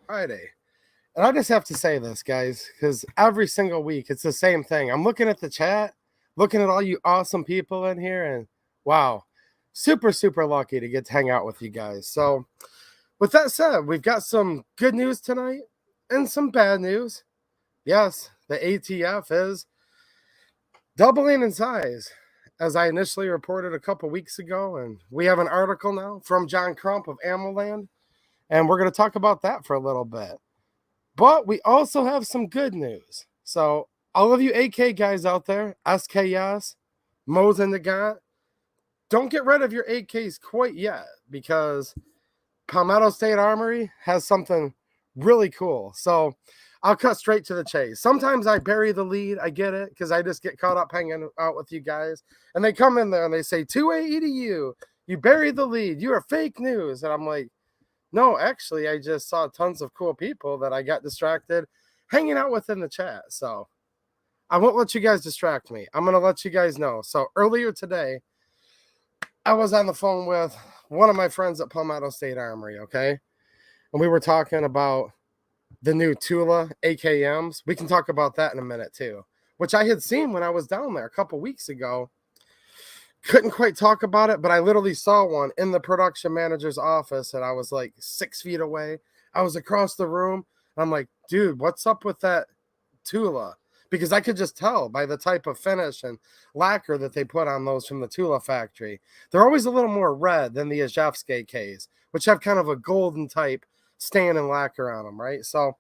Friday. And I just have to say this, guys, because every single week it's the same thing. I'm looking at the chat, looking at all you awesome people in here, and wow, super, super lucky to get to hang out with you guys. So, with that said, we've got some good news tonight and some bad news. Yes, the ATF is doubling in size, as I initially reported a couple weeks ago. And we have an article now from John Crump of AmmoLand, and we're going to talk about that for a little bit. But we also have some good news. So, all of you AK guys out there, SKS, Mo's and the Gaunt, don't get rid of your AKs quite yet, because Palmetto State Armory has something really cool. So I'll cut straight to the chase. Sometimes I bury the lead. I get it, because I just get caught up hanging out with you guys. And they come in there and they say, 2AE to you. You buried the lead. You are fake news. And I'm like, no, actually, I just saw tons of cool people that I got distracted hanging out with in the chat. So I won't let you guys distract me. I'm going to let you guys know. So earlier today, I was on the phone with one of my friends at Palmetto State Armory, okay? And we were talking about the new Tula AKMs. We can talk about that in a minute too, which I had seen when I was down there a couple weeks ago. Couldn't quite talk about it, but I literally saw one in the production manager's office, and I was like 6 feet away. I was across the room. I'm like, dude, what's up with that Tula? Because I could just tell by the type of finish and lacquer that they put on those from the Tula factory. They're always a little more red than the Ajevsky AKs, which have kind of a golden type stain and lacquer on them, right? So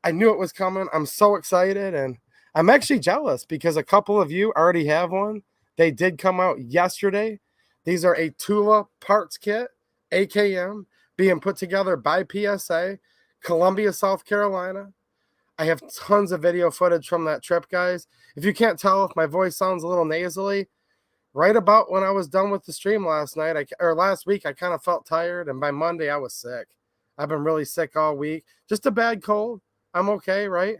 I knew it was coming. I'm so excited, and I'm actually jealous because a couple of you already have one. They did come out yesterday. These are a Tula parts kit, AKM, being put together by PSA, Columbia, South Carolina. I have tons of video footage from that trip, guys. If you can't tell if my voice sounds a little nasally, right about when I was done with the stream last week, I kind of felt tired, and by Monday I was sick. I've been really sick all week. Just a bad cold. I'm okay, right?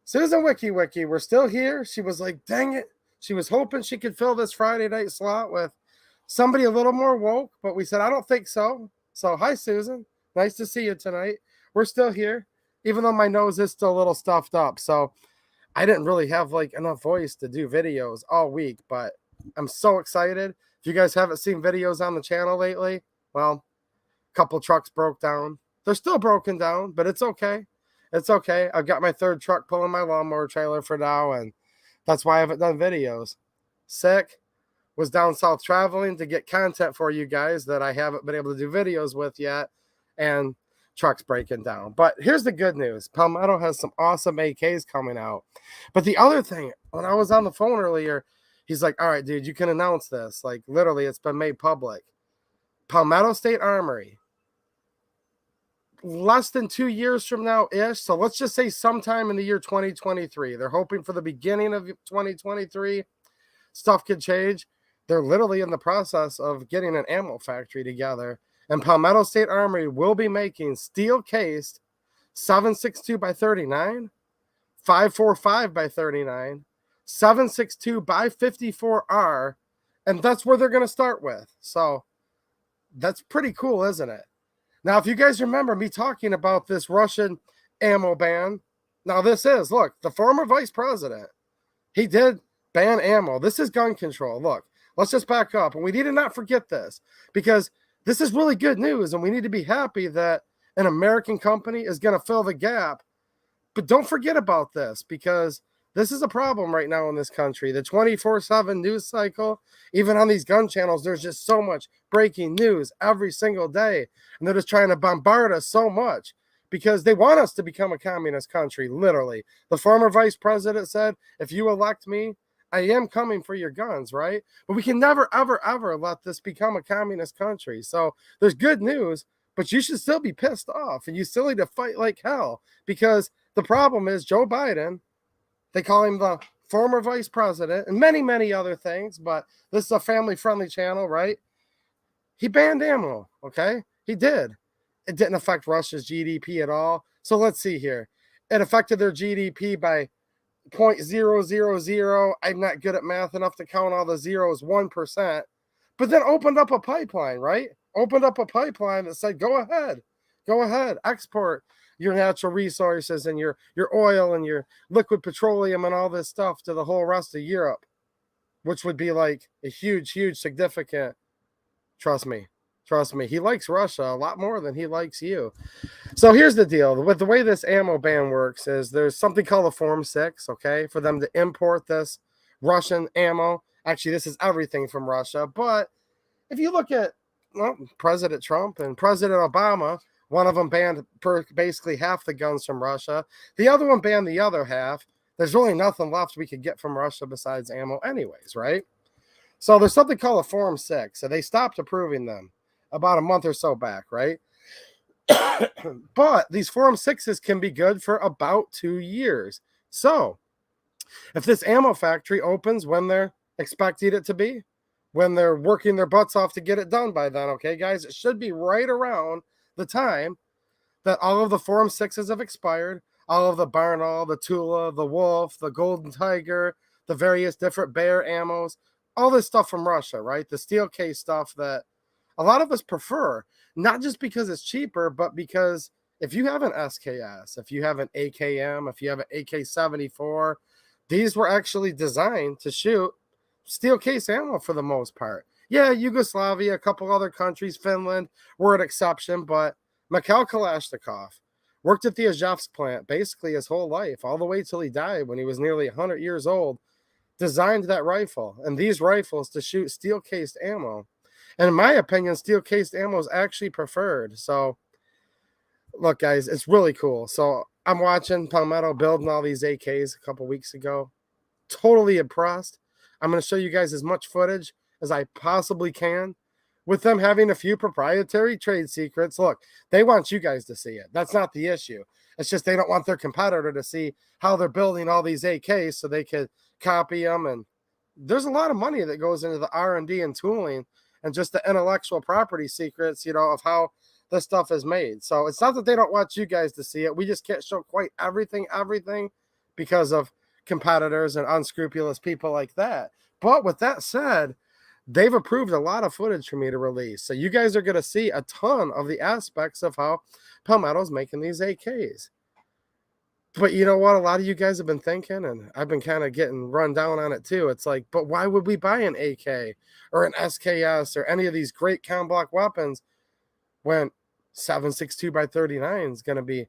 Susan Wiki, we're still here. She was like, dang it. She was hoping she could fill this Friday night slot with somebody a little more woke, but we said, I don't think so. So, hi, Susan. Nice to see you tonight. We're still here, even though my nose is still a little stuffed up. So, I didn't really have enough voice to do videos all week, but I'm so excited. If you guys haven't seen videos on the channel lately, well, a couple trucks broke down. They're still broken down, but it's okay. It's okay. I've got my third truck pulling my lawnmower trailer for now, and that's why I haven't done videos. Sick. Was down south traveling to get content for you guys that I haven't been able to do videos with yet. And trucks breaking down. But here's the good news. Palmetto has some awesome AKs coming out. But the other thing, when I was on the phone earlier, he's like, all right, dude, you can announce this. Like, literally, it's been made public. Palmetto State Armory, less than 2 years from now-ish, so let's just say sometime in the year 2023. They're hoping for the beginning of 2023. Stuff could change. They're literally in the process of getting an ammo factory together, and Palmetto State Armory will be making steel-cased 7.62 by 39, 5.45 by 39, 7.62 by 54R, and that's where they're going to start with. So that's pretty cool, isn't it? Now, if you guys remember me talking about this Russian ammo ban, now this is, look, the former vice president, he did ban ammo. This is gun control. Look, let's just back up. And we need to not forget this, because this is really good news, and we need to be happy that an American company is going to fill the gap. But don't forget about this, because this is a problem right now in this country. The 24/7 news cycle, even on these gun channels, there's just so much breaking news every single day. And they're just trying to bombard us so much because they want us to become a communist country, literally. The former vice president said, if you elect me, I am coming for your guns, right? But we can never, ever, ever let this become a communist country. So there's good news, but you should still be pissed off, and you still need to fight like hell, because the problem is Joe Biden, they call him the former vice president, and many, many other things, but this is a family-friendly channel, right? He banned ammo, okay? He did. It didn't affect Russia's GDP at all. So let's see here. It affected their GDP by 0.000. I'm not good at math enough to count all the zeros, 1%. But then opened up a pipeline, right? Opened up a pipeline that said, go ahead. Go ahead, export your natural resources and your oil and your liquid petroleum and all this stuff to the whole rest of Europe, which would be like a huge, huge significant. Trust me. Trust me. He likes Russia a lot more than he likes you. So here's the deal. With the way this ammo ban works is there's something called a Form 6, okay, for them to import this Russian ammo. Actually, this is everything from Russia. But if you look at President Trump and President Obama, one of them banned basically half the guns from Russia. The other one banned the other half. There's really nothing left we could get from Russia besides ammo anyways, right? So there's something called a Form 6. So they stopped approving them about a month or so back, right? But these Form 6s can be good for about 2 years. So if this ammo factory opens when they're expecting it to be, when they're working their butts off to get it done by then, okay, guys, it should be right around the time that all of the Form 6s have expired, all of the Barnall, the Tula, the Wolf, the Golden Tiger, the various different Bear ammos, all this stuff from Russia, right? The steel case stuff that a lot of us prefer, not just because it's cheaper, but because if you have an SKS, if you have an AKM, if you have an AK-74, these were actually designed to shoot steel case ammo for the most part. Yeah, Yugoslavia, a couple other countries, Finland were an exception, but Mikhail Kalashnikov worked at the Azovsk plant basically his whole life, all the way till he died when he was nearly 100 years old, designed that rifle and these rifles to shoot steel cased ammo. And in my opinion, steel cased ammo is actually preferred. So look, guys, it's really cool. So I'm watching Palmetto building all these AKs a couple weeks ago. Totally impressed. I'm going to show you guys as much footage as I possibly can with them having a few proprietary trade secrets. Look, they want you guys to see it. That's not the issue. It's just they don't want their competitor to see how they're building all these AKs so they could copy them. And there's a lot of money that goes into the R&D and tooling and just the intellectual property secrets, of how this stuff is made. So it's not that they don't want you guys to see it. We just can't show quite everything because of competitors and unscrupulous people like that. But with that said, they've approved a lot of footage for me to release. So you guys are going to see a ton of the aspects of how Palmetto's making these AKs. But you know what? A lot of you guys have been thinking, and I've been kind of getting run down on it too. It's like, but why would we buy an AK or an SKS or any of these great cam block weapons when 7.62x39 is going to be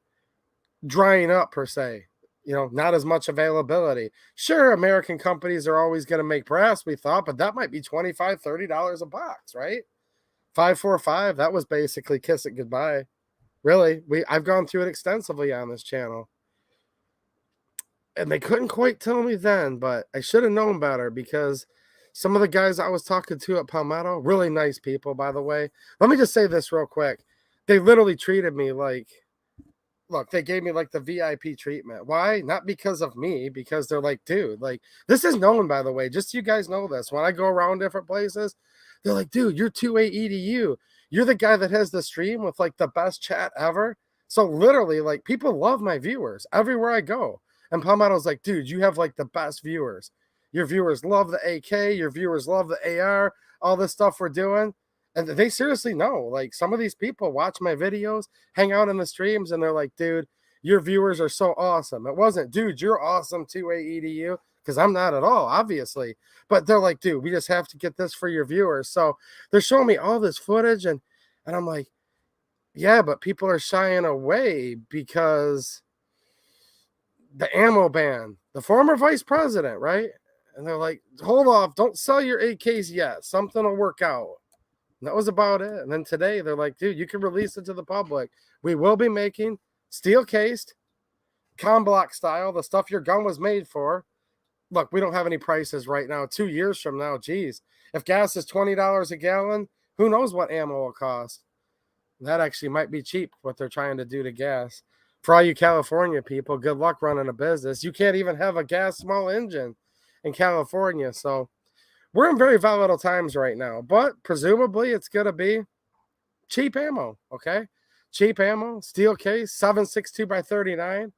drying up per se? Not as much availability. Sure, American companies are always going to make brass, we thought, but that might be $25, $30 a box, right? 545, that was basically kiss it goodbye. Really, I've gone through it extensively on this channel. And they couldn't quite tell me then, but I should have known better because some of the guys I was talking to at Palmetto, really nice people, by the way. Let me just say this real quick. They literally treated me like, look, they gave me like the VIP treatment. Why? Not because of me, because they're like, dude, like, this is known, by the way. Just so you guys know this. When I go around different places, they're like, dude, you're 2A EDU. You're the guy that has the stream with like the best chat ever. So literally, like, people love my viewers everywhere I go. And Palmetto's like, dude, you have like the best viewers. Your viewers love the AK. Your viewers love the AR, all this stuff we're doing. And they seriously know, like, some of these people watch my videos, hang out in the streams, and they're like, dude, your viewers are so awesome. It wasn't, dude, you're awesome too, AEDU, because I'm not at all, obviously. But they're like, dude, we just have to get this for your viewers. So they're showing me all this footage, and I'm like, yeah, but people are shying away because the ammo ban, the former vice president, right? And they're like, hold off, don't sell your AKs yet. Something will work out. And that was about it. And then today they're like, dude, you can release it to the public. We will be making steel cased, com block style, the stuff your gun was made for. Look, we don't have any prices right now. 2 years from now, geez, if gas is $20 a gallon, who knows what ammo will cost? That actually might be cheap, what they're trying to do to gas. For all you California people, good luck running a business. You can't even have a gas small engine in California. So we're in very volatile times right now, but presumably it's going to be cheap ammo, okay? Cheap ammo, steel case, 7.62x39,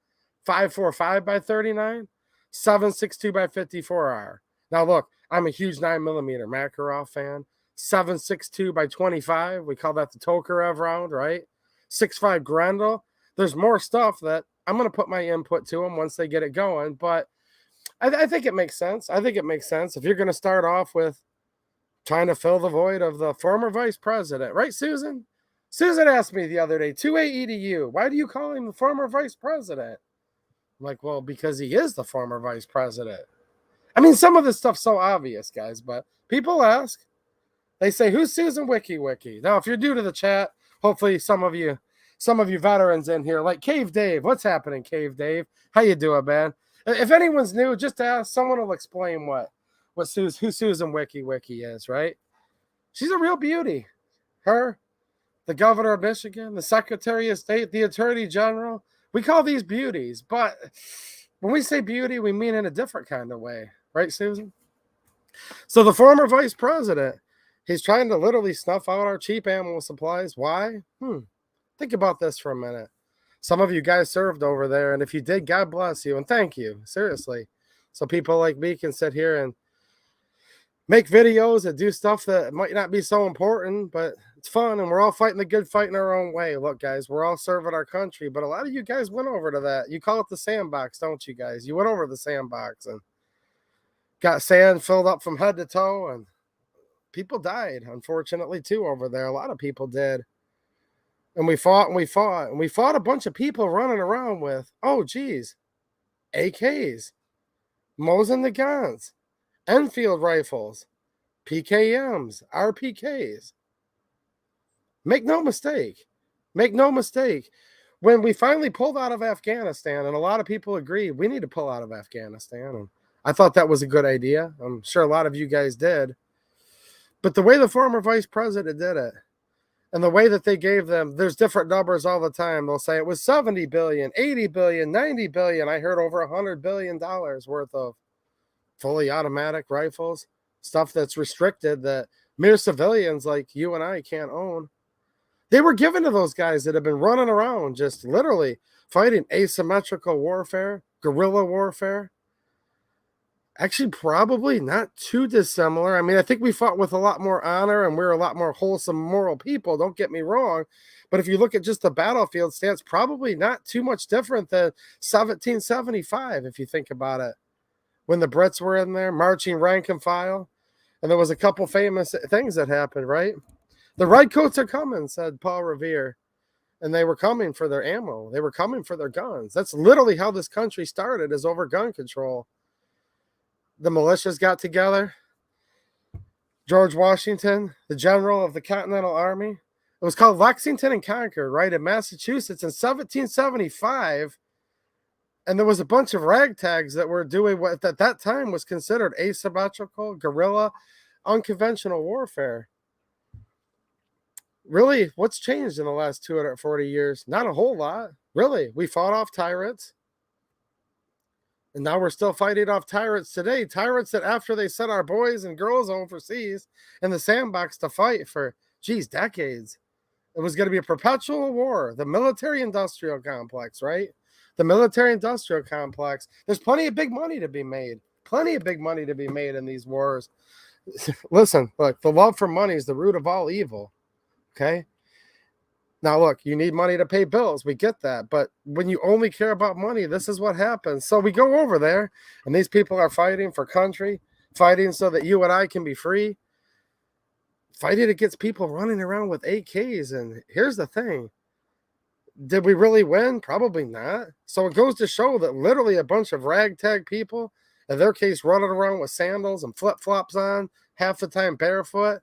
5.45x39, 7.62x54R. Now look, I'm a huge 9mm Makarov fan. 7.62x25, we call that the Tokarev round, right? 6'5" Grendel. There's more stuff that I'm going to put my input to them once they get it going. But I think it makes sense. I think it makes sense. If you're going to start off with trying to fill the void of the former vice president, right, Susan? Susan asked me the other day, 2AE to you, why do you call him the former vice president? I'm like, well, because he is the former vice president. I mean, some of this stuff's so obvious, guys, but people ask. They say, who's Susan Wiki? Now, if you're new to the chat, hopefully some of you veterans in here, like Cave Dave. What's happening, Cave Dave? How you doing, man? If anyone's new, just ask. Someone will explain who Susan Wiki is, right? She's a real beauty. Her, the governor of Michigan, the Secretary of State, the Attorney General. We call these beauties, but when we say beauty, we mean in a different kind of way. Right, Susan? So the former vice president, he's trying to literally snuff out our cheap ammo supplies. Why? Think about this for a minute. Some of you guys served over there, and if you did, God bless you, and thank you, seriously. So people like me can sit here and make videos and do stuff that might not be so important, but it's fun, and we're all fighting the good fight in our own way. Look, guys, we're all serving our country, but a lot of you guys went over to that. You call it the sandbox, don't you guys? You went over the sandbox and got sand filled up from head to toe, and people died, unfortunately, too, over there. A lot of people did. And we fought. A bunch of people running around with, oh, geez, AKs, Mosin the guns, Enfield rifles, PKMs, RPKs. Make no mistake. When we finally pulled out of Afghanistan, and a lot of people agreed, we need to pull out of Afghanistan. And I thought that was a good idea. I'm sure a lot of you guys did. But the way the former vice president did it, and the way that they gave them, there's different numbers all the time. They'll say it was 70 billion, 80 billion, 90 billion. I heard over $100 billion worth of fully automatic rifles, stuff that's restricted that mere civilians like you and I can't own. They were given to those guys that have been running around just literally fighting asymmetrical warfare, guerrilla warfare. Actually, probably not too dissimilar. I mean, I think we fought with a lot more honor, and we're a lot more wholesome, moral people. Don't get me wrong. But if you look at just the battlefield stance, probably not too much different than 1775, if you think about it. When the Brits were in there, marching rank and file. And there was a couple famous things that happened, right? The redcoats are coming, said Paul Revere. And they were coming for their ammo. They were coming for their guns. That's literally how this country started, is over gun control. The militias got together. George Washington, the general of the Continental Army. It was called Lexington and Concord, right, in Massachusetts in 1775. And there was a bunch of ragtags that were doing what at that time was considered asymmetrical, guerrilla, unconventional warfare. Really, what's changed in the last 240 years? Not a whole lot. Really, we fought off tyrants. And now we're still fighting off tyrants today. Tyrants that after they sent our boys and girls overseas in the sandbox to fight for, decades. It was going to be a perpetual war. The military-industrial complex, right? The military-industrial complex. There's plenty of big money to be made. Plenty of big money to be made in these wars. Listen, look, the love for money is the root of all evil. Okay? Now, look, you need money to pay bills. We get that. But when you only care about money, this is what happens. So we go over there, and these people are fighting for country, fighting so that you and I can be free, fighting against people running around with AKs. And here's the thing. Did we really win? Probably not. So it goes to show that literally a bunch of ragtag people, in their case, running around with sandals and flip-flops on, half the time barefoot,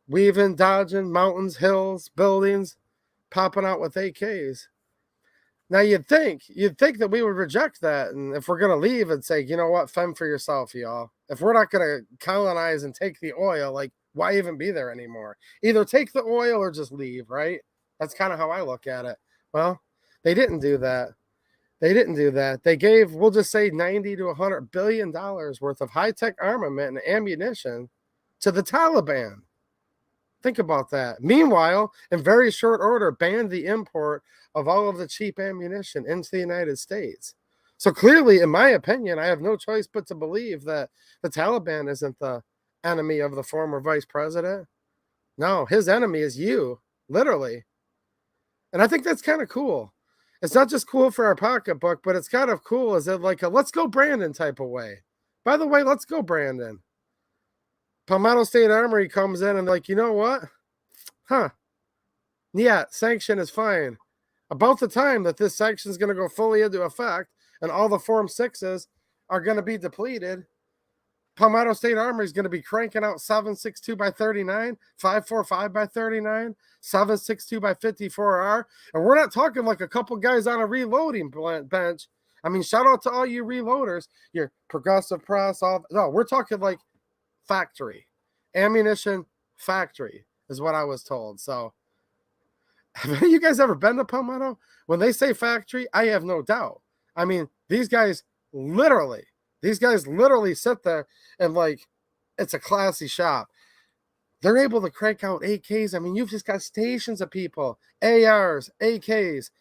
weaving, dodging, mountains, hills, buildings, popping out with AKs. Now you'd think that we would reject that, and if we're going to leave and say, you know what, fend for yourself, y'all. If we're not going to colonize and take the oil, like, why even be there anymore? Either take the oil or just leave, right? That's kind of how I look at it. Well, they didn't do that. They gave, we'll just say, $90 to $100 billion worth of high-tech armament and ammunition to the Taliban. Think about that. Meanwhile, in very short order, banned the import of all of the cheap ammunition into the United States. So clearly, in my opinion, I have no choice but to believe that the Taliban isn't the enemy of the former vice president. No, his enemy is you, literally. And I think that's kind of cool. It's not just cool for our pocketbook, but it's kind of cool as in like a let's go Brandon type of way. By the way, let's go Brandon. Palmetto State Armory comes in and like, you know what? Huh. Yeah, sanction is fine. About the time that this sanction is going to go fully into effect and all the Form 6s are going to be depleted, Palmetto State Armory is going to be cranking out 7.62 by 39, 5.45 by 39, 7.62 by 54R. And we're not talking like a couple guys on a reloading bench. I mean, shout out to all you reloaders, your Progressive Press. No, we're talking like factory. Ammunition factory is what I was told. So, have you guys ever been to Palmetto? When they say factory, I have no doubt. I mean, these guys literally sit there and like, it's a classy shop. They're able to crank out AKs. I mean, you've just got stations of people, ARs, AKs,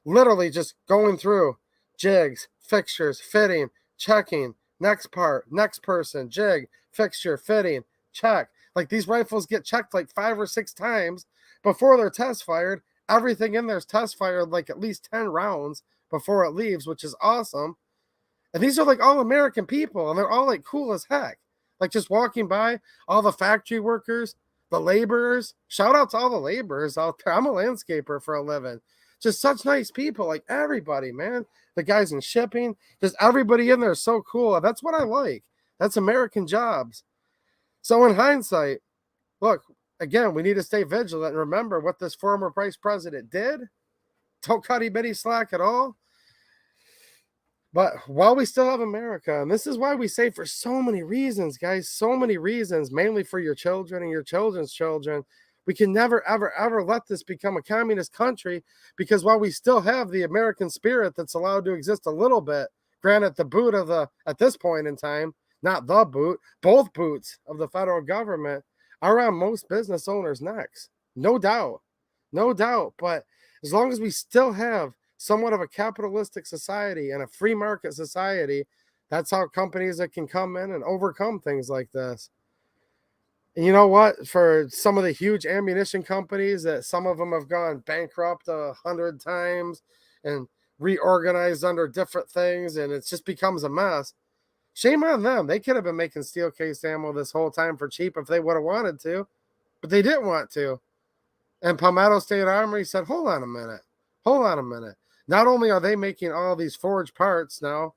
literally just going through jigs, fixtures, fitting, checking, next part, next person, jig, fixture, fitting, check. Like these rifles get checked like 5 or 6 times before they're test fired. Everything in there is test fired like at least 10 rounds before it leaves, which is awesome. And these are like all American people, and they're all like cool as heck. Like just walking by, all the factory workers, the laborers. Shout out to all the laborers out there. I'm a landscaper for a living. Just such nice people, like everybody, man. The guys in shipping, just everybody in there is so cool. And that's what I like. That's American jobs. So in hindsight, look, again, we need to stay vigilant and remember what this former vice president did. Don't cut him any slack at all. But while we still have America, and this is why we say for so many reasons, guys, so many reasons, mainly for your children and your children's children, we can never, ever, ever let this become a communist country, because while we still have the American spirit that's allowed to exist a little bit, granted the boot of the, at this point in time, not the boot, both boots of the federal government are on most business owners' necks. No doubt. No doubt. But as long as we still have somewhat of a capitalistic society and a free market society, that's how companies that can come in and overcome things like this. And you know what? For some of the huge ammunition companies that some of them have gone bankrupt 100 times and reorganized under different things, and it just becomes a mess. Shame on them. They could have been making steel case ammo this whole time for cheap if they would have wanted to, but they didn't want to. And Palmetto State Armory said, hold on a minute. Hold on a minute. Not only are they making all these forged parts now,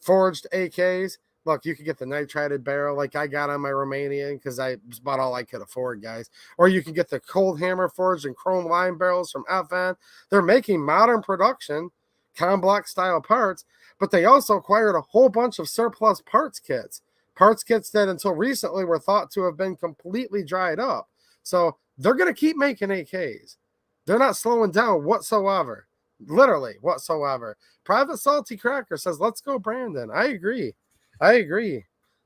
forged AKs. Look, you could get the nitrided barrel like I got on my Romanian because I was about all I could afford, guys. Or you can get the cold hammer forged and chrome line barrels from FN. They're making modern production, Comblock style parts, but they also acquired a whole bunch of surplus parts kits. Parts kits that until recently were thought to have been completely dried up. So they're going to keep making AKs. They're not slowing down whatsoever. Literally whatsoever. Private Salty Cracker says, let's go, Brandon. I agree.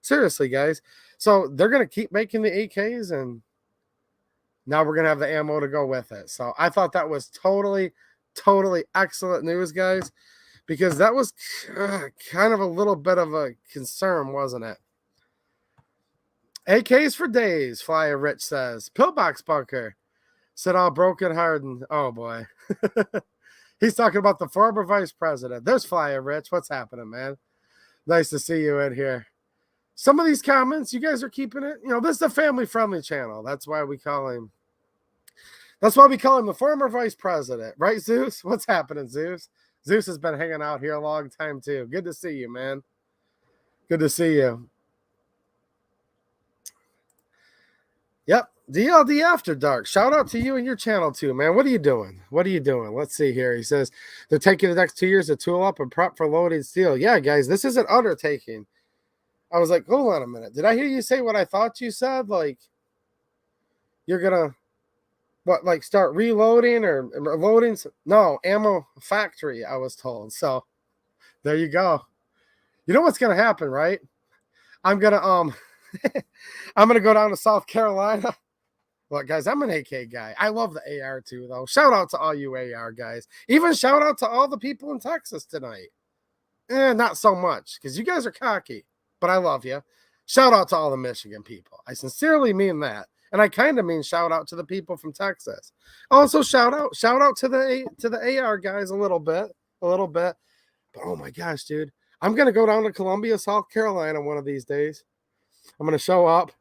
Seriously, guys. So they're going to keep making the AKs, and now we're going to have the ammo to go with it. So I thought that was totally excellent news, guys, because that was kind of a little bit of a concern, wasn't it? AKs for days, Flyer Rich says. Pillbox Bunker said, all broken hardened. Oh, boy. He's talking about the former vice president. There's Flyer Rich. What's happening, man? Nice to see you in here. Some of these comments, you guys are keeping it. You know, this is a family-friendly channel. That's why we call him. That's why we call him the former vice president. Right, Zeus? What's happening, Zeus? Zeus has been hanging out here a long time, too. Good to see you, man. Good to see you. Yep. DLD After Dark. Shout out to you and your channel too, man. What are you doing? Let's see here. He says they're taking the next 2 years to tool up and prep for loading steel. Yeah, guys, this is an undertaking. I was like, hold on a minute. Did I hear you say what I thought you said? Like, you're gonna start reloading or loading? No, ammo factory, I was told. So there you go. You know what's gonna happen, right? I'm gonna I'm gonna go down to South Carolina. Look, guys, I'm an AK guy. I love the AR too, though. Shout out to all you AR guys. Even shout out to all the people in Texas tonight. Not so much, because you guys are cocky, but I love you. Shout out to all the Michigan people. I sincerely mean that. And I kind of mean shout out to the people from Texas. Also shout out to the AR guys a little bit. But oh my gosh, dude. I'm going to go down to Columbia, South Carolina one of these days. I'm going to show up.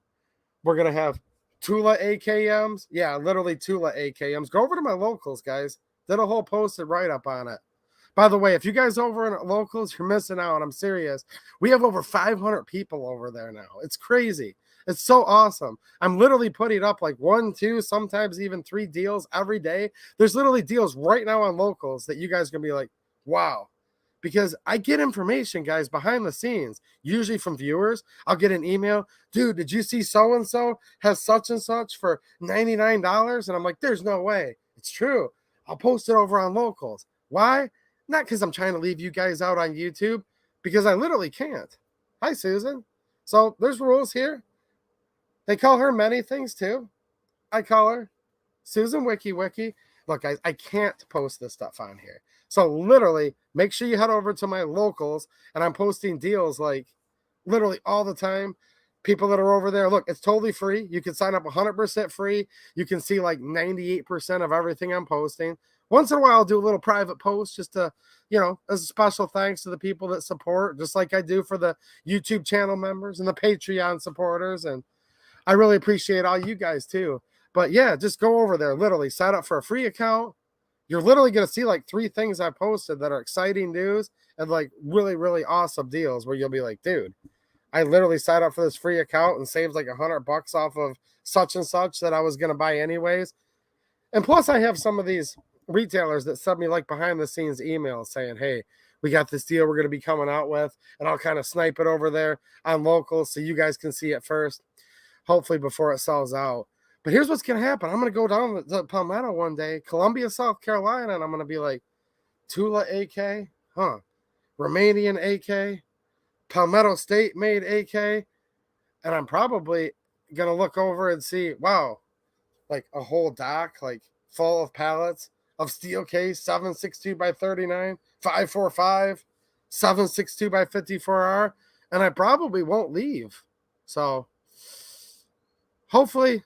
We're going to have Tula AKMs. Yeah, literally Tula AKMs. Go over to my locals, guys. Did a whole posted write-up on it. By the way, if you guys over in locals, you're missing out. I'm serious. We have over 500 people over there now. It's crazy. It's so awesome. I'm literally putting up like 1, 2, sometimes even 3 deals every day. There's literally deals right now on locals that you guys are going to be like, wow. Because I get information, guys, behind the scenes, usually from viewers. I'll get an email. Dude, did you see so-and-so has such and such for $99? And I'm like, there's no way. It's true. I'll post it over on locals. Why? Not because I'm trying to leave you guys out on YouTube, because I literally can't. Hi, Susan. So there's rules here. They call her many things too. I call her Susan Wiki. Look, guys, I can't post this stuff on here. So literally, make sure you head over to my locals, and I'm posting deals like literally all the time. People that are over there, look, it's totally free. You can sign up 100% free. You can see like 98% of everything I'm posting. Once in a while, I'll do a little private post just to, as a special thanks to the people that support, just like I do for the YouTube channel members and the Patreon supporters. And I really appreciate all you guys too. But yeah, just go over there, literally sign up for a free account. You're literally going to see like 3 things I posted that are exciting news and like really, really awesome deals where you'll be like, dude, I literally signed up for this free account and saved like $100 off of such and such that I was going to buy anyways. And plus I have some of these retailers that send me like behind the scenes emails saying, hey, we got this deal we're going to be coming out with, and I'll kind of snipe it over there on local so you guys can see it first, hopefully before it sells out. But here's what's going to happen. I'm going to go down to Palmetto one day, Columbia, South Carolina, and I'm going to be like, Tula AK, Romanian AK, Palmetto State made AK, and I'm probably going to look over and see, wow, like a whole dock, like full of pallets of steel case, 762 by 39, 545, 762 by 54R, and I probably won't leave. So hopefully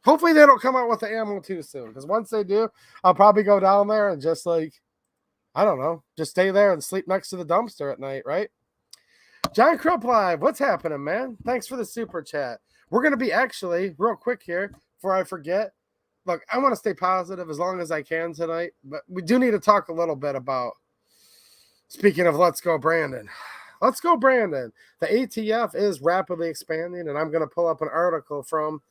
they don't come out with the ammo too soon, because once they do, I'll probably go down there and just like, I don't know, just stay there and sleep next to the dumpster at night, right? John Crump Live, what's happening, man? Thanks for the super chat. We're going to be actually, real quick here, before I forget, look, I want to stay positive as long as I can tonight, but we do need to talk a little bit about, speaking of Let's Go Brandon. Let's Go Brandon. The ATF is rapidly expanding, and I'm going to pull up an article from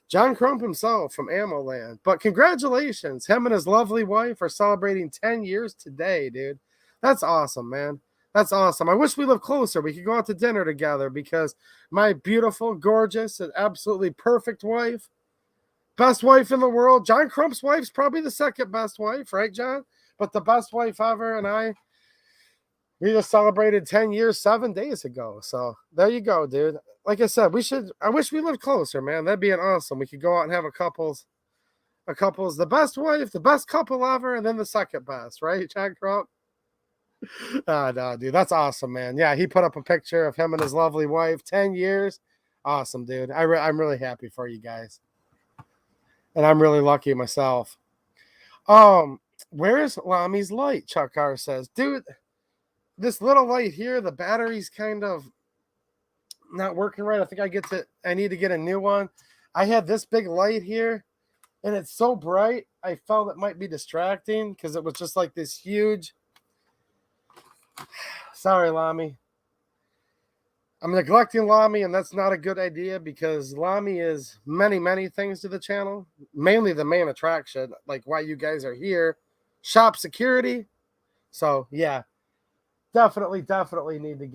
John Crump himself from Ammo Land. But congratulations. Him and his lovely wife are celebrating 10 years today, dude. That's awesome, man. That's awesome. I wish we lived closer. We could go out to dinner together, because my beautiful, gorgeous, and absolutely perfect wife, best wife in the world. John Crump's wife's probably the second best wife, right, John? But the best wife ever, and we just celebrated 10 years 7 days ago. So there you go, dude. Like I said, I wish we lived closer, man. That'd be awesome. We could go out and have a couple's, the best wife, the best couple ever, and then the second best, right, John Crump? No, dude, that's awesome, man. Yeah, he put up a picture of him and his lovely wife, 10 years. Awesome, dude. I'm really happy for you guys. And I'm really lucky myself. Where's Lami's light? Chuck R says, dude, this little light here, the battery's kind of not working right. I think I need to get a new one. I had this big light here, and it's so bright, I felt it might be distracting because it was just like this huge. Sorry, Lami. I'm neglecting Lami, and that's not a good idea, because Lami is many, many things to the channel. Mainly the main attraction, like why you guys are here. Shop security. So, yeah. Definitely need to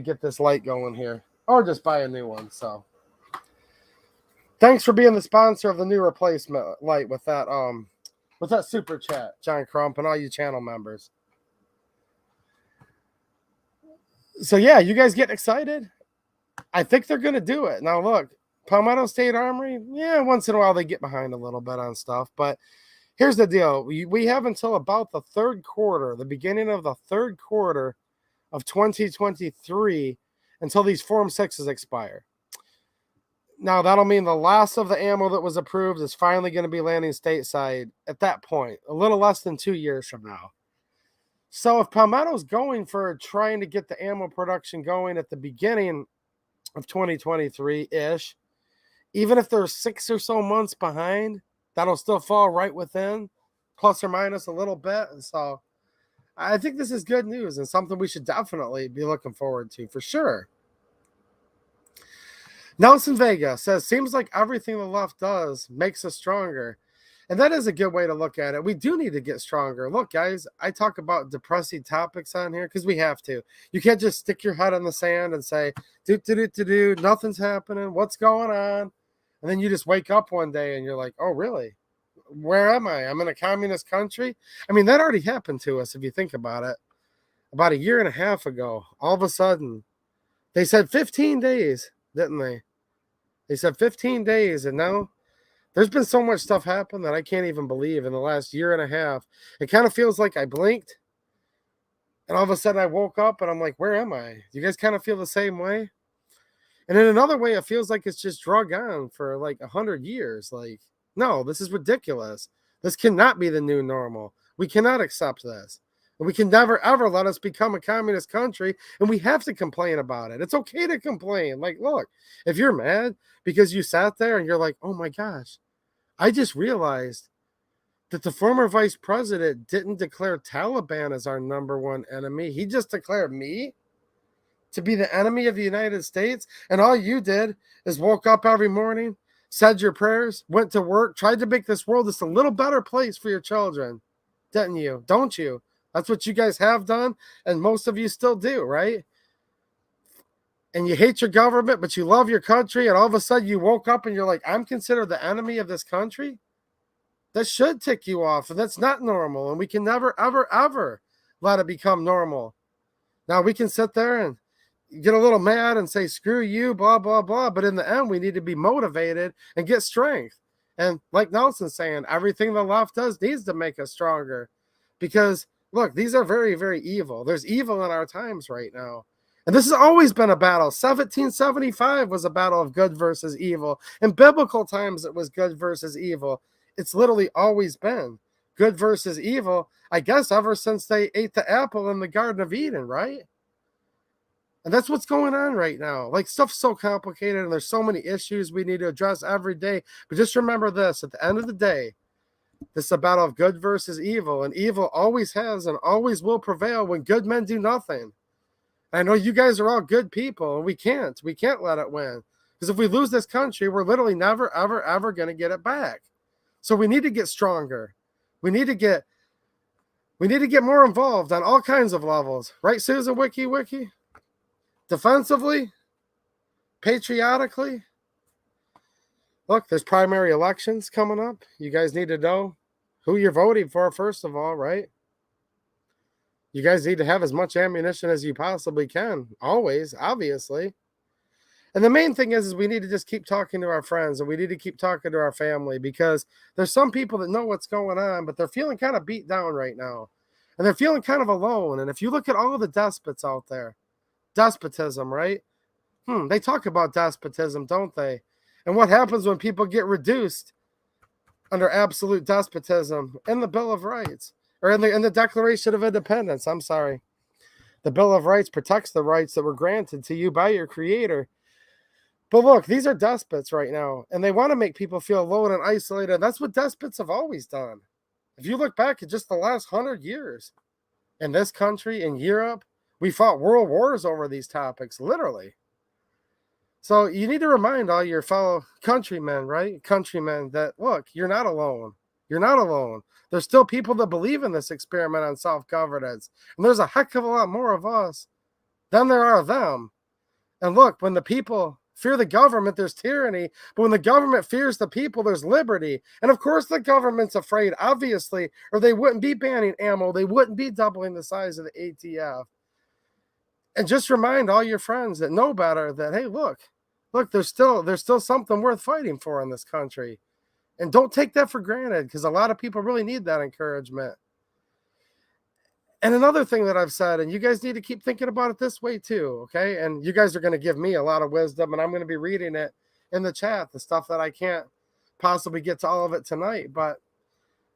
get this light going here. Or just buy a new one. So, thanks for being the sponsor of the new replacement light with that super chat, John Crump, and all you channel members. So, yeah, you guys getting excited? I think they're going to do it. Now, look, Palmetto State Armory, yeah, once in a while they get behind a little bit on stuff. But here's the deal. We have until about the third quarter, the beginning of the third quarter of 2023, until these Form 6s expire. Now, that'll mean the last of the ammo that was approved is finally going to be landing stateside at that point, a little less than 2 years from now. So if Palmetto's going for trying to get the ammo production going at the beginning of 2023-ish, even if they're 6 or so months behind, that'll still fall right within, plus or minus a little bit. And so I think this is good news and something we should definitely be looking forward to for sure. Nelson Vega says, seems like everything the left does makes us stronger. And that is a good way to look at it. We do need to get stronger. Look, guys, I talk about depressing topics on here because we have to. You can't just stick your head in the sand and say, nothing's happening. What's going on? And then you just wake up one day and you're like, oh, really? Where am I? I'm in a communist country? I mean, that already happened to us if you think about it. About a year and a half ago, all of a sudden, they said 15 days, didn't they? They said 15 days, and now there's been so much stuff happen that I can't even believe in the last year and a half. It kind of feels like I blinked, and all of a sudden I woke up, and I'm like, where am I? Do you guys kind of feel the same way? And in another way, it feels like it's just drug on for like 100 years. Like, no, this is ridiculous. This cannot be the new normal. We cannot accept this. And we can never, ever let us become a communist country, and we have to complain about it. It's okay to complain. Like, look, if you're mad because you sat there and you're like, oh my gosh, I just realized that the former vice president didn't declare Taliban as our number one enemy. He just declared me to be the enemy of the United States. And all you did is woke up every morning, said your prayers, went to work, tried to make this world just a little better place for your children. Didn't you? Don't you? That's what you guys have done, and most of you still do, right? And you hate your government, but you love your country, and all of a sudden you woke up and you're like, I'm considered the enemy of this country? That should tick you off, and that's not normal, and we can never, ever, ever let it become normal. Now, we can sit there and get a little mad and say, screw you, blah, blah, blah, but in the end, we need to be motivated and get strength. And like Nelson's saying, everything the left does needs to make us stronger, because look, these are very, very evil. There's evil in our times right now. And this has always been a battle. 1775 was a battle of good versus evil. In biblical times, it was good versus evil. It's literally always been good versus evil, I guess, ever since they ate the apple in the Garden of Eden, right? And that's what's going on right now. Like, stuff's so complicated, and there's so many issues we need to address every day. But just remember this, at the end of the day, this is a battle of good versus evil, and evil always has and always will prevail when good men do nothing. I know you guys are all good people, and we can't let it win, because if we lose this country, we're literally never, ever, ever going to get it back. So we need to get stronger. We need to get more involved on all kinds of levels, right, Susan? Wiki, defensively, patriotically. Look, there's primary elections coming up. You guys need to know who you're voting for, first of all, right? You guys need to have as much ammunition as you possibly can, always, obviously. And the main thing is we need to just keep talking to our friends, and we need to keep talking to our family, because there's some people that know what's going on, but they're feeling kind of beat down right now. And they're feeling kind of alone. And if you look at all of the despots out there, despotism, right? They talk about despotism, don't they? And what happens when people get reduced under absolute despotism in the Bill of Rights, or in the Declaration of Independence? I'm sorry. The Bill of Rights protects the rights that were granted to you by your Creator. But look, these are despots right now, and they want to make people feel alone and isolated. That's what despots have always done. If you look back at just the last 100 years in this country, in Europe, we fought world wars over these topics, literally. So you need to remind all your fellow countrymen, right? Countrymen, that, look, you're not alone. You're not alone. There's still people that believe in this experiment on self-governance. And there's a heck of a lot more of us than there are of them. And look, when the people fear the government, there's tyranny. But when the government fears the people, there's liberty. And of course the government's afraid, obviously, or they wouldn't be banning ammo. They wouldn't be doubling the size of the ATF. And just remind all your friends that know better that, hey, look, there's still something worth fighting for in this country. And don't take that for granted, because a lot of people really need that encouragement. And another thing that I've said, and you guys need to keep thinking about it this way too, okay? And you guys are going to give me a lot of wisdom, and I'm going to be reading it in the chat, the stuff that I can't possibly get to all of it tonight. But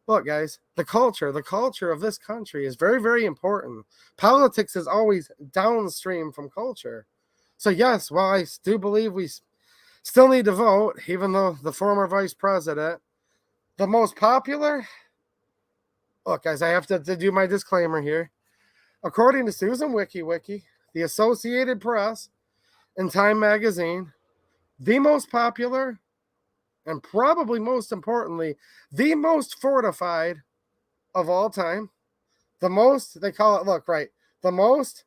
look, guys, the culture of this country is very, very important. Politics is always downstream from culture. So yes, while I do believe we still need to vote, even though the former vice president, the most popular, look, guys, I have to do my disclaimer here. According to Susan Wiki, the Associated Press, and Time Magazine, the most popular, and probably most importantly, the most fortified of all time, the most, they call it, look, right, the most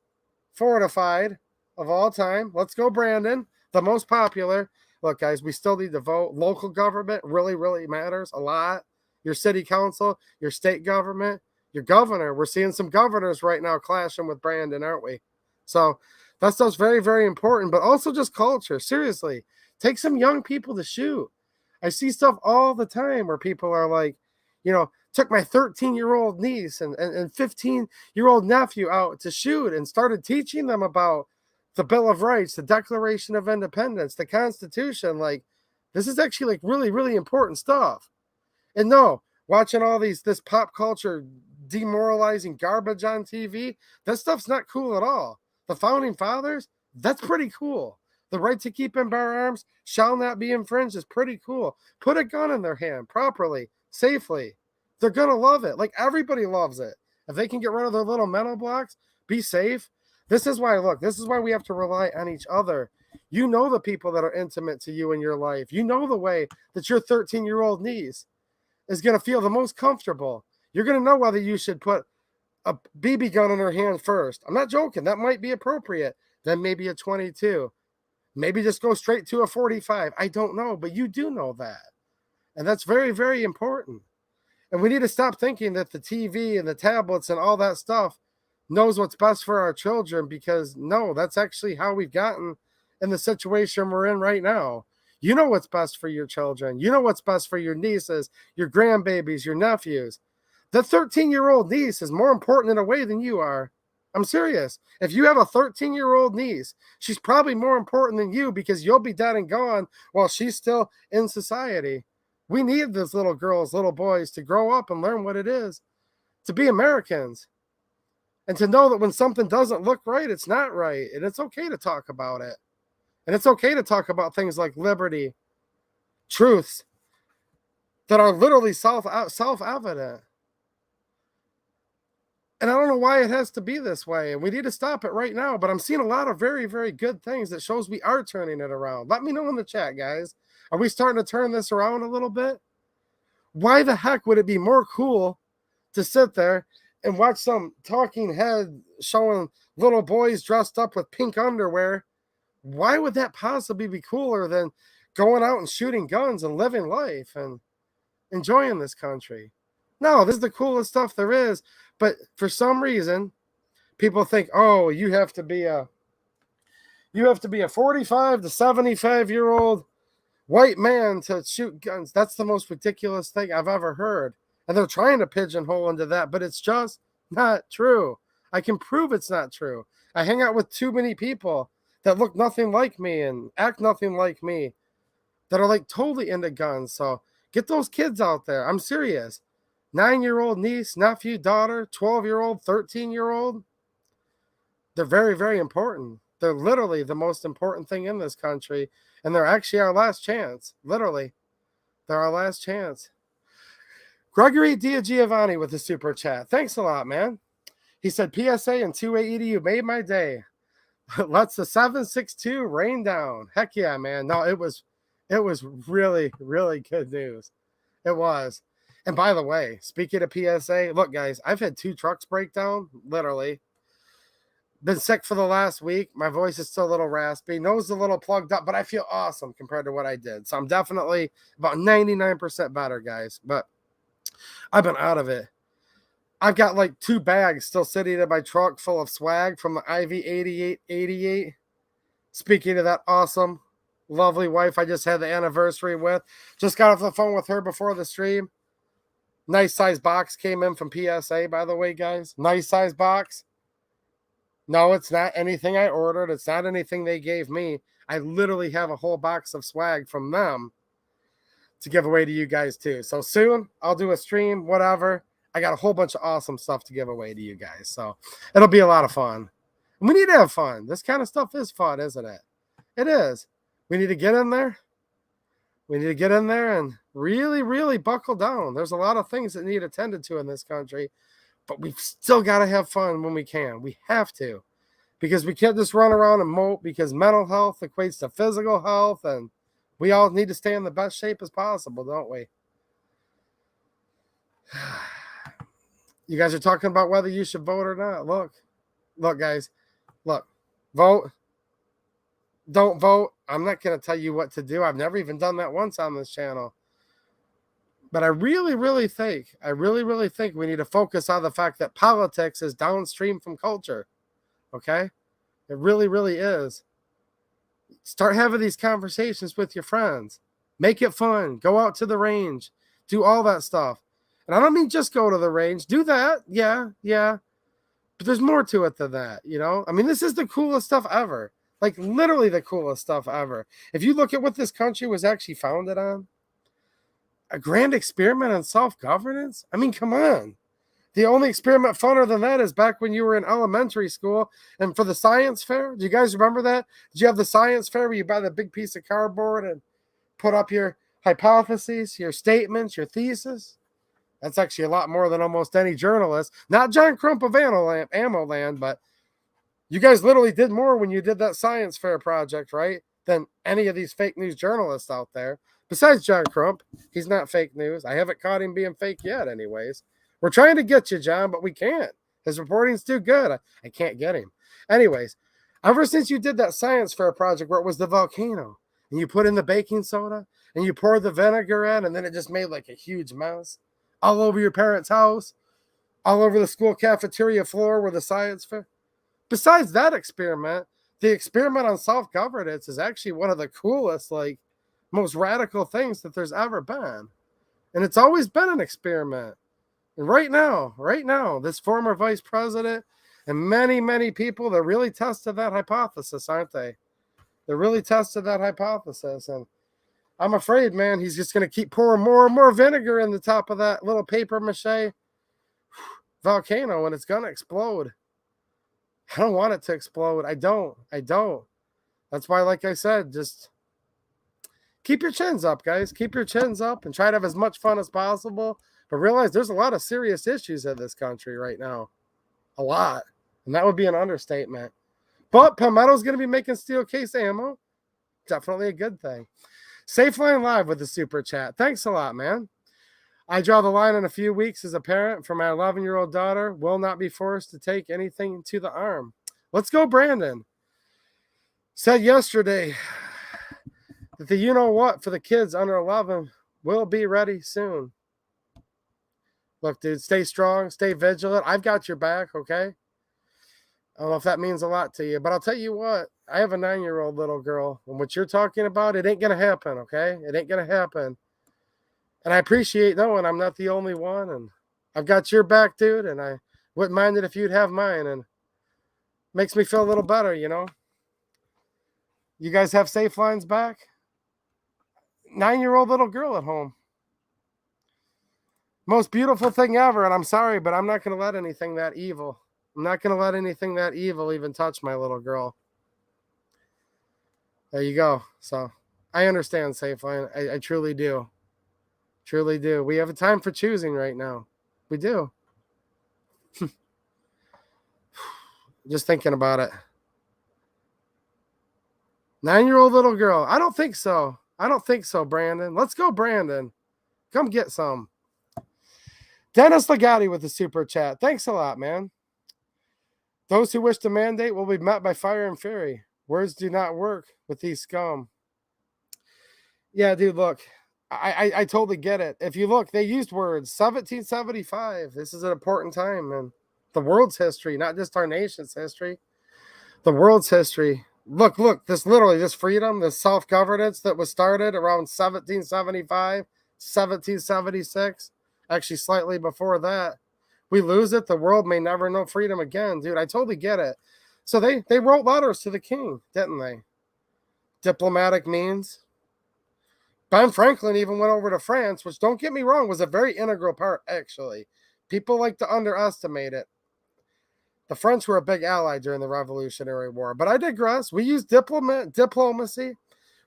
fortified of all time. Let's go, Brandon. The most popular. Look, guys, we still need to vote. Local government really, really matters a lot. Your city council, your state government, your governor. We're seeing some governors right now clashing with Brandon, aren't we? So that stuff's very, very important, but also just culture. Seriously, take some young people to shoot. I see stuff all the time where people are like, you know, took my 13-year-old niece and 15-year-old nephew out to shoot and started teaching them about the Bill of Rights, the Declaration of Independence, the Constitution. Like, this is actually like really, really important stuff. And no, watching all this pop culture demoralizing garbage on TV, that stuff's not cool at all. The Founding Fathers, that's pretty cool. The right to keep and bear arms shall not be infringed is pretty cool. Put a gun in their hand properly, safely. They're going to love it. Like, everybody loves it. If they can get rid of their little mental blocks, be safe. This is why, look, this is why we have to rely on each other. You know the people that are intimate to you in your life. You know the way that your 13-year-old niece is going to feel the most comfortable. You're going to know whether you should put a BB gun in her hand first. I'm not joking. That might be appropriate. Then maybe a 22. Maybe just go straight to a 45. I don't know, but you do know that. And that's very, very important. And we need to stop thinking that the TV and the tablets and all that stuff knows what's best for our children, because no, that's actually how we've gotten in the situation we're in right now. You know what's best for your children. You know what's best for your nieces, your grandbabies, your nephews. The 13-year-old niece is more important in a way than you are. I'm serious. If you have a 13-year-old niece, she's probably more important than you, because you'll be dead and gone while she's still in society. We need those little girls, little boys to grow up and learn what it is to be Americans, and to know that when something doesn't look right, it's not right. And it's okay to talk about it. And it's okay to talk about things like liberty, truths that are literally self-evident. And I don't know why it has to be this way. And we need to stop it right now. But I'm seeing a lot of very, very good things that shows we are turning it around. Let me know in the chat, guys. Are we starting to turn this around a little bit? Why the heck would it be more cool to sit there and watch some talking head showing little boys dressed up with pink underwear? Why would that possibly be cooler than going out and shooting guns and living life and enjoying this country? No, this is the coolest stuff there is. But for some reason, people think, oh, you have to be a 45 to 75-year-old white man to shoot guns. That's the most ridiculous thing I've ever heard. And they're trying to pigeonhole into that, but it's just not true. I can prove it's not true. I hang out with too many people that look nothing like me and act nothing like me, that are like totally into guns. So get those kids out there. I'm serious. 9-year-old niece, nephew, daughter, 12-year-old, 13-year-old. They're very, very important. They're literally the most important thing in this country. And they're actually our last chance. Literally. They're our last chance. Gregory Giovanni with the super chat. Thanks a lot, man. He said, PSA and 280, you made my day. Let's the 762 rain down. Heck yeah, man. No, it was really, really good news. It was. And by the way, speaking of PSA, look, guys, I've had 2 trucks break down, literally. Been sick for the last week. My voice is still a little raspy. Nose a little plugged up, but I feel awesome compared to what I did. So I'm definitely about 99% better, guys. But I've been out of it. I've got like 2 bags still sitting in my truck full of swag from the IV8888. Speaking of that awesome, lovely wife I just had the anniversary with. Just got off the phone with her before the stream. Nice size box came in from PSA, by the way, guys. Nice size box. No, it's not anything I ordered. It's not anything they gave me. I literally have a whole box of swag from them to give away to you guys too. So soon I'll do a stream, whatever. I got a whole bunch of awesome stuff to give away to you guys. So it'll be a lot of fun. And we need to have fun. This kind of stuff is fun, isn't it? It is. We need to get in there. We need to get in there and really, really buckle down. There's a lot of things that need attended to in this country, but we've still got to have fun when we can. We have to, because we can't just run around and mope, because mental health equates to physical health, and we all need to stay in the best shape as possible, don't we? You guys are talking about whether you should vote or not. Look, guys, look, vote. Don't vote. I'm not going to tell you what to do. I've never even done that once on this channel. But I really, really think we need to focus on the fact that politics is downstream from culture. Okay? It really, really is. Start having these conversations with your friends. Make it fun. Go out to the range. Do all that stuff. And I don't mean just go to the range. Do that. Yeah. But there's more to it than that, you know? I mean, this is the coolest stuff ever. Like, literally the coolest stuff ever. If you look at what this country was actually founded on, a grand experiment on self-governance? I mean, come on. The only experiment funner than that is back when you were in elementary school and for the science fair. Do you guys remember that? Did you have the science fair where you buy the big piece of cardboard and put up your hypotheses, your statements, your thesis? That's actually a lot more than almost any journalist. Not John Crump of Ammo Land, but you guys literally did more when you did that science fair project, right, than any of these fake news journalists out there. Besides John Crump, he's not fake news. I haven't caught him being fake yet anyways. We're trying to get you, John, but we can't. His reporting's too good. I can't get him. Anyways, ever since you did that science fair project where it was the volcano, and you put in the baking soda, and you poured the vinegar in, and then it just made like a huge mess all over your parents' house, all over the school cafeteria floor where the science fair. Besides that experiment, the experiment on self-governance is actually one of the coolest, like, most radical things that there's ever been. And it's always been an experiment. And right now, this former vice president and many, many people, they're really tested that hypothesis, aren't they? They're really tested that hypothesis. And I'm afraid, man, he's just going to keep pouring more and more vinegar in the top of that little paper mache volcano, and it's going to explode. I don't want it to explode. I don't. That's why, like I said, just keep your chins up, guys. Keep your chins up and try to have as much fun as possible. But realize there's a lot of serious issues in this country right now. A lot. And that would be an understatement. But Palmetto's going to be making steel case ammo. Definitely a good thing. Safeline Live with the super chat. Thanks a lot, man. I draw the line in a few weeks as a parent for my 11-year-old daughter. Will not be forced to take anything to the arm. Let's go, Brandon. Said yesterday that the you-know-what for the kids under 11 will be ready soon. Look, dude, stay strong, stay vigilant. I've got your back, okay? I don't know if that means a lot to you, but I'll tell you what. I have a 9-year-old little girl, and what you're talking about, it ain't going to happen, okay? It ain't going to happen. And I appreciate knowing I'm not the only one, and I've got your back, dude, and I wouldn't mind it if you'd have mine, and makes me feel a little better, you know? You guys have safe lines back? 9-year-old little girl at home. Most beautiful thing ever, and I'm sorry, but I'm not going to let anything that evil. I'm not going to let anything that evil even touch my little girl. There you go. So I understand, Safeline. I truly do. Truly do. We have a time for choosing right now. We do. Just thinking about it. 9-year-old little girl. I don't think so. I don't think so, Brandon. Let's go, Brandon. Come get some. Dennis Legatti with the super chat. Thanks a lot, man. Those who wish to mandate will be met by fire and fury. Words do not work with these scum. Yeah, dude, look. I totally get it. If you look, they used words. 1775. This is an important time in the world's history, not just our nation's history. The world's history. Look, this freedom, this self-governance that was started around 1775, 1776, actually slightly before that. We lose it, the world may never know freedom again. Dude, I totally get it. So they wrote letters to the king, didn't they? diplomatic means. Ben Franklin even went over to France, which, don't get me wrong, was a very integral part, actually. People like to underestimate it. The French were a big ally during the Revolutionary War. But I digress. We used diplomacy,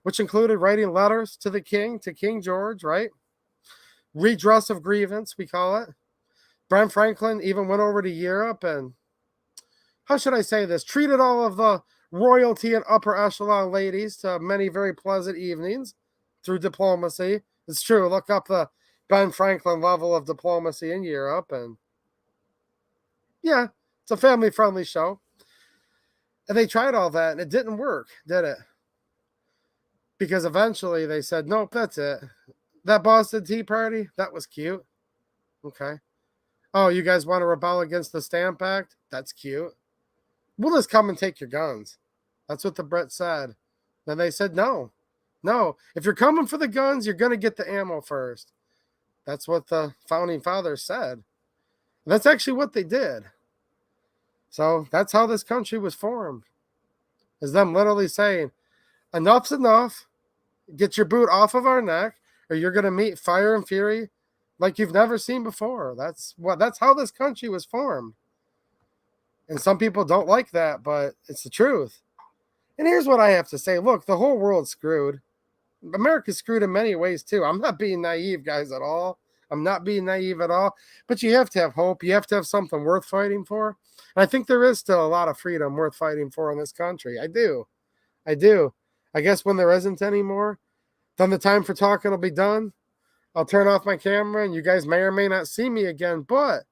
which included writing letters to the king, to King George, right? Redress of grievance, we call it. Ben Franklin even went over to Europe and, how should I say this, treated all of the royalty and upper echelon ladies to many very pleasant evenings through diplomacy. It's true. Look up the Ben Franklin level of diplomacy in Europe. And yeah, it's a family-friendly show. And they tried all that, and it didn't work, did it? Because eventually they said, nope, that's it. That Boston Tea Party, that was cute. Okay. Oh, you guys want to rebel against the Stamp Act? That's cute. We'll just come and take your guns. That's what the Brits said. Then they said, no. No, if you're coming for the guns, you're going to get the ammo first. That's what the founding fathers said. And that's actually what they did. So that's how this country was formed. Is them literally saying, enough's enough. Get your boot off of our neck, or you're going to meet fire and fury like you've never seen before. That's how this country was formed. And some people don't like that, but it's the truth. And here's what I have to say. Look, the whole world's screwed. America's screwed in many ways too. I'm not being naive, guys, at all. I'm not being naive at all. But you have to have hope. You have to have something worth fighting for. And I think there is still a lot of freedom worth fighting for in this country. I do. I guess when there isn't anymore, then the time for talking will be done. I'll turn off my camera and you guys may or may not see me again. But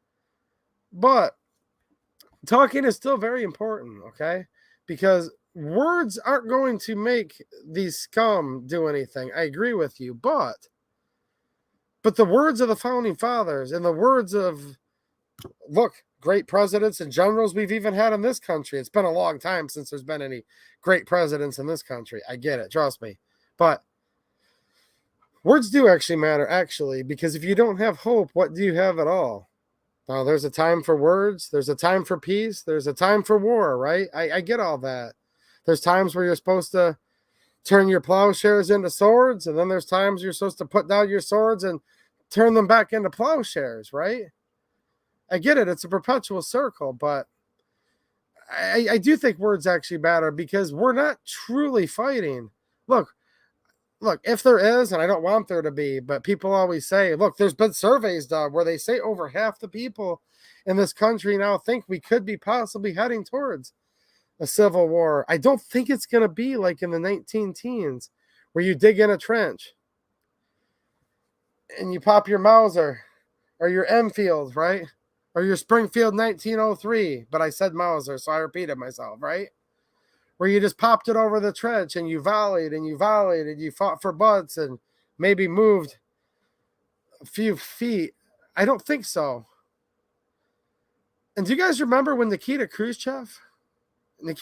talking is still very important, okay? Because words aren't going to make these scum do anything. I agree with you, but the words of the founding fathers and the words of, look, great presidents and generals we've even had in this country. It's been a long time since there's been any great presidents in this country. I get it, trust me. But words do actually matter, actually, because if you don't have hope, what do you have at all? Now, there's a time for words. There's a time for peace. There's a time for war, right? I get all that. There's times where you're supposed to turn your plowshares into swords, and then there's times you're supposed to put down your swords and turn them back into plowshares, right? I get it. It's a perpetual circle, but I do think words actually matter because we're not truly fighting. Look, if there is, and I don't want there to be, but people always say, look, there's been surveys done where they say over half the people in this country now think we could be possibly heading towards a civil war. I don't think it's going to be like in the 19-teens where you dig in a trench and you pop your Mauser or your Enfield, right? Or your Springfield 1903, but I said Mauser, so I repeated myself, right? Where you just popped it over the trench and you volleyed and you volleyed and you fought for butts and maybe moved a few feet. I don't think so. And do you guys remember when Nikita Khrushchev, the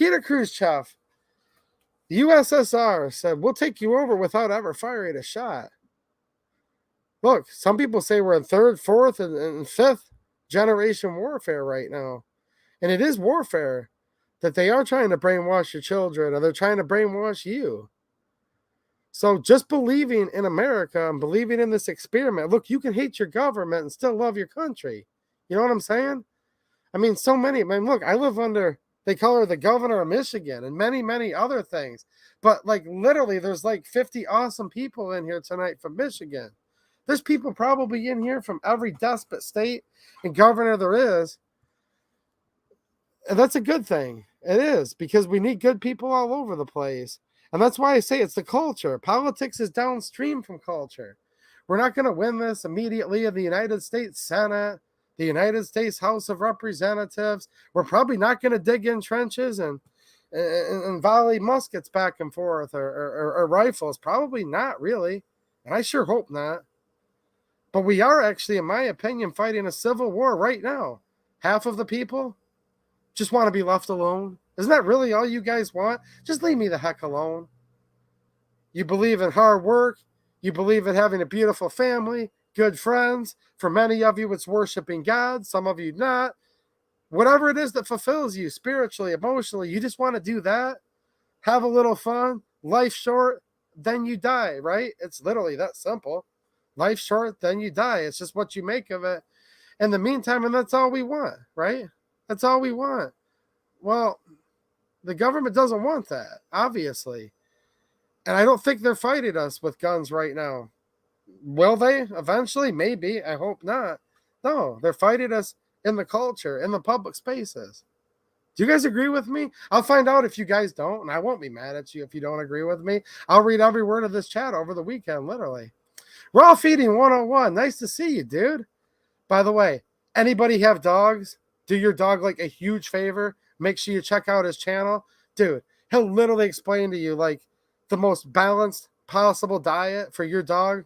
USSR said, we'll take you over without ever firing a shot. Look, some people say we're in third, fourth, and fifth generation warfare right now. And it is warfare. That they are trying to brainwash your children, or they're trying to brainwash you. So just believing in America and believing in this experiment, look, you can hate your government and still love your country. You know what I'm saying? I mean, so many, man, look, I live under, they call her the governor of Michigan and many, many other things. But like literally, there's like 50 awesome people in here tonight from Michigan. There's people probably in here from every despot state and governor there is. And that's a good thing. It is, because we need good people all over the place. And that's why I say it's the culture. Politics is downstream from culture. We're not going to win this immediately in the United States Senate, the United States House of Representatives. We're probably not going to dig in trenches and volley muskets back and forth or rifles. Probably not, really. And I sure hope not. But we are actually, in my opinion, fighting a civil war right now. Half of the people just want to be left alone. Isn't that really all you guys want? Just leave me the heck alone. You believe in hard work. You believe in having a beautiful family, good friends. For many of you, it's worshiping God. Some of you not. Whatever it is that fulfills you spiritually, emotionally, you just want to do that. Have a little fun. Life short, then you die, right? It's literally that simple. Life short, then you die. It's just what you make of it in the meantime, and that's all we want, right? That's all we want. Well, the government doesn't want that, obviously. And I don't think they're fighting us with guns right now. Will they eventually? Maybe. I hope not. No, they're fighting us in the culture, in the public spaces. Do you guys agree with me? I'll find out if you guys don't, and I won't be mad at you if you don't agree with me. I'll read every word of this chat over the weekend, literally. Raw Feeding 101. Nice to see you, dude. By the way, anybody have dogs? Do your dog like a huge favor. Make sure you check out his channel. Dude, he'll literally explain to you like the most balanced possible diet for your dog.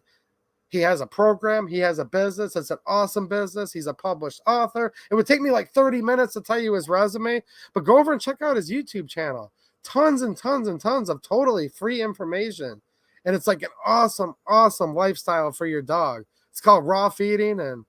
He has a program. He has a business. It's an awesome business. He's a published author. It would take me like 30 minutes to tell you his resume, but go over and check out his YouTube channel. Tons and tons and tons of totally free information. And it's like an awesome, awesome lifestyle for your dog. It's called Raw Feeding, and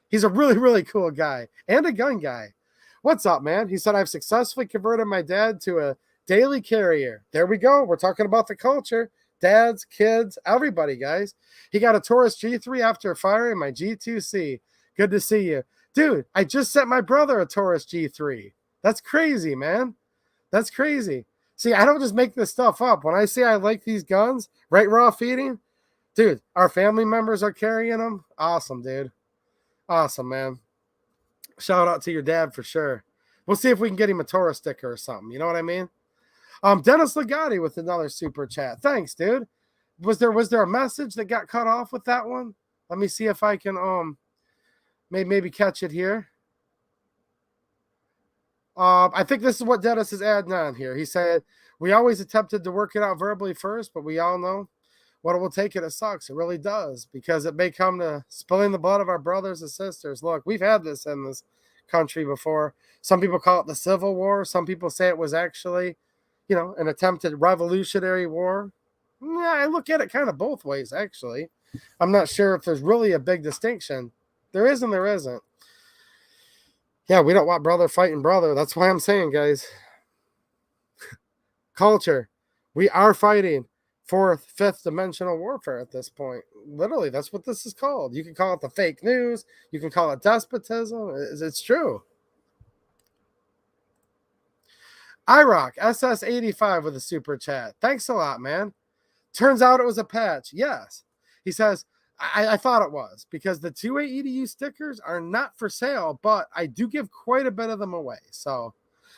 he's a really, really cool guy and a gun guy. What's up, man? He said, I've successfully converted my dad to a daily carrier. There we go. We're talking about the culture. Dads, kids, everybody, guys. He got a Taurus G3 after firing my G2C. Good to see you. Dude, I just sent my brother a Taurus G3. That's crazy, man. That's crazy. See, I don't just make this stuff up. When I say I like these guns, right, Raw Feeding? Dude, our family members are carrying them. Awesome, dude. Awesome, man. Shout out to your dad for sure. We'll see if we can get him a Taurus sticker or something. You know what I mean? Dennis Legatti with another super chat. Thanks, dude. Was there a message that got cut off with that one? Let me see if I can maybe catch it here. I think this is what Dennis is adding on here. He said, we always attempted to work it out verbally first, but we all know what it will take. It sucks. It really does, because it may come to spilling the blood of our brothers and sisters. Look, we've had this in this country before. Some people call it the Civil War. Some people say it was actually, an attempted revolutionary war. Yeah, I look at it kind of both ways, actually. I'm not sure if there's really a big distinction. There is and there isn't. Yeah, we don't want brother fighting brother. That's why I'm saying, guys. Culture. We are fighting fourth, fifth dimensional warfare at this point. Literally, that's what this is called. You can call it the fake news. You can call it despotism. It's true. iRock SS85 with a super chat. Thanks a lot, man. Turns out it was a patch. Yes. He says, I thought it was, because the 2A EDU stickers are not for sale, but I do give quite a bit of them away. So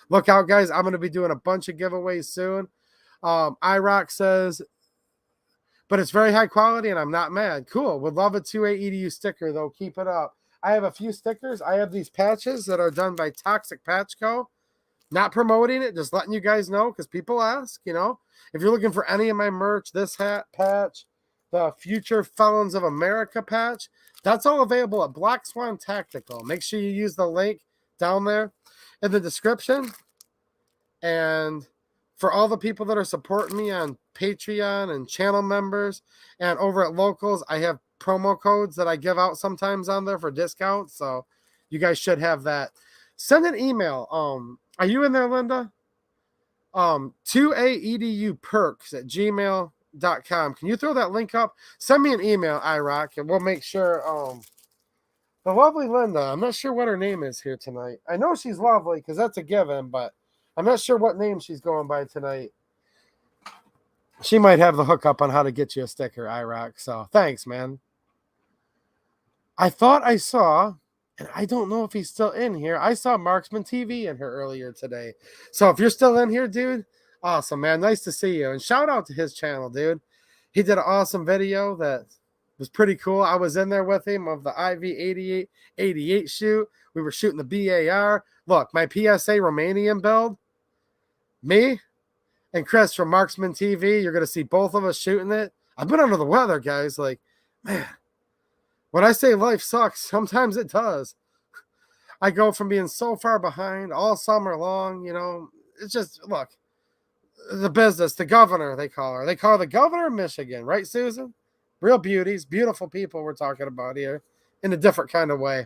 look out, guys. I'm going to be doing a bunch of giveaways soon. iRock says, but it's very high quality and I'm not mad. Cool. Would love a 2A EDU sticker, though. Keep it up. I have a few stickers. I have these patches that are done by Toxic Patch Co. Not promoting it, just letting you guys know, because people ask, if you're looking for any of my merch, this hat patch, the Future Felons of America patch, that's all available at Black Swan Tactical. Make sure you use the link down there in the description. And for all the people that are supporting me on Patreon and channel members and over at Locals, I have promo codes that I give out sometimes on there for discounts. So you guys should have that. Send an email. Are you in there, Linda? 2aeduperks@gmail.com. Can you throw that link up? Send me an email, iRock, and we'll make sure. The lovely Linda, I'm not sure what her name is here tonight. I know she's lovely because that's a given, but I'm not sure what name she's going by tonight. She might have the hookup on how to get you a sticker, iRock. So thanks, man. I thought I saw, and I don't know if he's still in here, I saw Marksman TV in here earlier today. So if you're still in here, dude, awesome, man. Nice to see you. And shout out to his channel, dude. He did an awesome video that was pretty cool. I was in there with him of the IV-88 shoot. We were shooting the BAR. Look, my PSA Romanian build, me and Chris from Marksman TV, you're going to see both of us shooting it. I've been under the weather, guys. Like, man, when I say life sucks, sometimes it does. I go from being so far behind all summer long, it's just, look, the business, the governor, they call her. They call her the governor of Michigan, right, Susan? Real beauties, beautiful people we're talking about here in a different kind of way.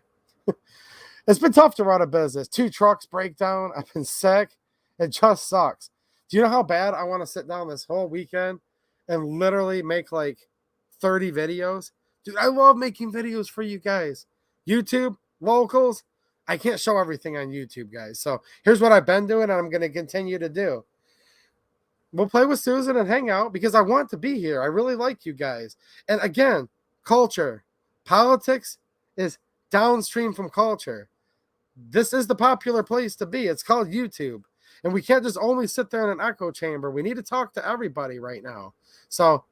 It's been tough to run a business. 2 trucks break down. I've been sick. It just sucks. Do you know how bad I want to sit down this whole weekend and literally make like 30 videos? Dude, I love making videos for you guys. YouTube, locals. I can't show everything on YouTube, guys. So here's what I've been doing and I'm going to continue to do. We'll play with Susan and hang out because I want to be here. I really like you guys. And again, culture. Politics is downstream from culture. This is the popular place to be. It's called YouTube. And we can't just only sit there in an echo chamber. We need to talk to everybody right now. So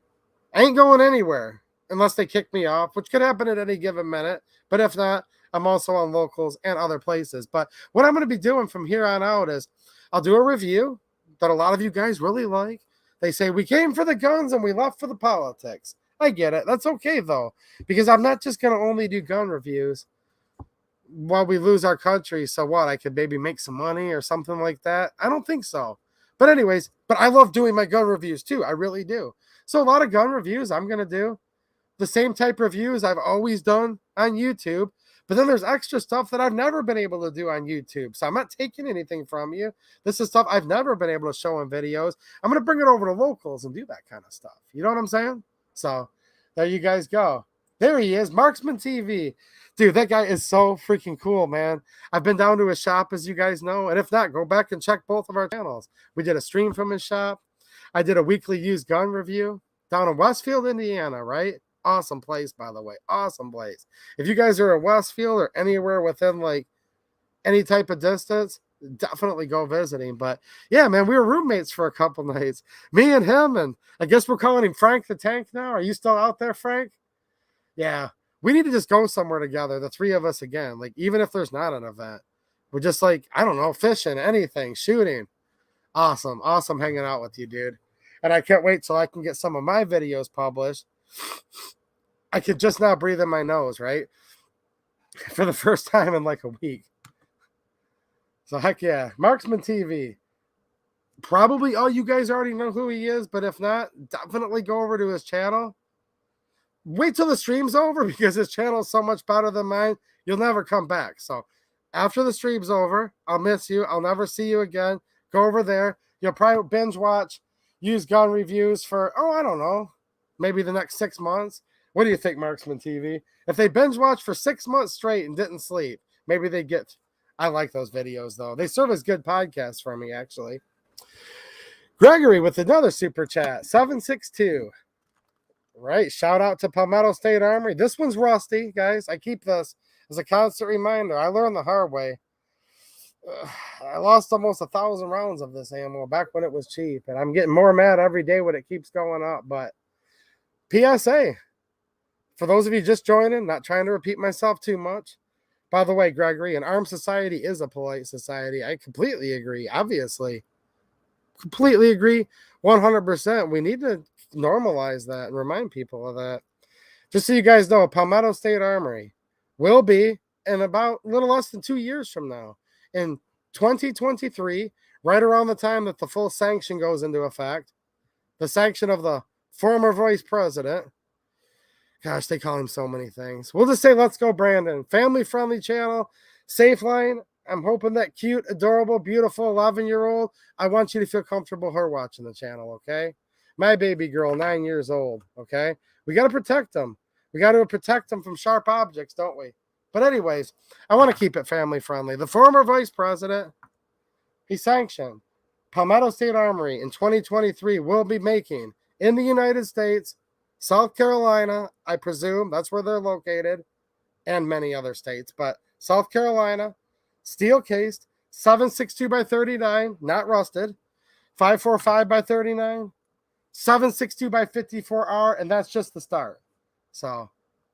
I ain't going anywhere unless they kick me off, which could happen at any given minute. But if not, I'm also on locals and other places. But what I'm going to be doing from here on out is I'll do a review that a lot of you guys really like. They say we came for the guns and we left for the politics. I get it. That's okay, though, because I'm not just going to only do gun reviews while we lose our country. So what? I could maybe make some money or something like that. I don't think so. But anyways, but I love doing my gun reviews too. I really do. So a lot of gun reviews I'm going to do. The same type of reviews I've always done on YouTube. But then there's extra stuff that I've never been able to do on YouTube. So I'm not taking anything from you. This is stuff I've never been able to show in videos. I'm going to bring it over to locals and do that kind of stuff. You know what I'm saying? So there you guys go. There he is, Marksman TV. Dude, that guy is so freaking cool, man. I've been down to his shop, as you guys know. And if not, go back and check both of our channels. We did a stream from his shop. I did a weekly used gun review down in Westfield, Indiana, right? Awesome place, by the way. Awesome place. If you guys are in Westfield or anywhere within like any type of distance, definitely go visiting. But yeah, man, we were roommates for a couple nights. Me and him, and I guess we're calling him Frank the Tank now. Are you still out there, Frank? Yeah. We need to just go somewhere together, the three of us again. Like, even if there's not an event. We're just like, I don't know, fishing, anything, shooting. Awesome. Awesome hanging out with you, dude. And I can't wait till I can get some of my videos published. I could just now breathe in my nose, right? For the first time in like a week. So heck yeah. Marksman TV. Probably all you guys already know who he is, but if not, definitely go over to his channel. Wait till the stream's over because his channel is so much better than mine. You'll never come back. So after the stream's over, I'll miss you. I'll never see you again. Go over there. You'll probably binge watch used gun reviews for, I don't know, maybe the next 6 months. What do you think, Marksman TV? If they binge watch for 6 months straight and didn't sleep, maybe they get. I like those videos, though. They serve as good podcasts for me, actually. Gregory with another super chat, 762. Right. Shout out to Palmetto State Armory. This one's rusty, guys. I keep this as a constant reminder. I learned the hard way. I lost almost 1,000 rounds of this ammo back when it was cheap, and I'm getting more mad every day when it keeps going up. But PSA, for those of you just joining, not trying to repeat myself too much. By the way, Gregory, an armed society is a polite society. I completely agree. Obviously, completely agree. 100%. We need to normalize that and remind people of that. Just so you guys know, Palmetto State Armory will be in about a little less than 2 years from now, in 2023, right around the time that the full sanction goes into effect, the sanction of the former vice president. Gosh, they call him so many things. We'll just say, let's go, Brandon. Family-friendly channel, safe line. I'm hoping that cute, adorable, beautiful 11-year-old, I want you to feel comfortable her watching the channel, okay? My baby girl, 9 years old, okay? We got to protect them. We got to protect them from sharp objects, don't we? But anyways, I want to keep it family-friendly. The former vice president, he sanctioned Palmetto State Armory in 2023 will be making in the United States, South Carolina, I presume, that's where they're located, and many other states, but South Carolina, steel cased, 7.62 by 39, not rusted, 5.45 by 39, 7.62 by 54R, and that's just the start. So,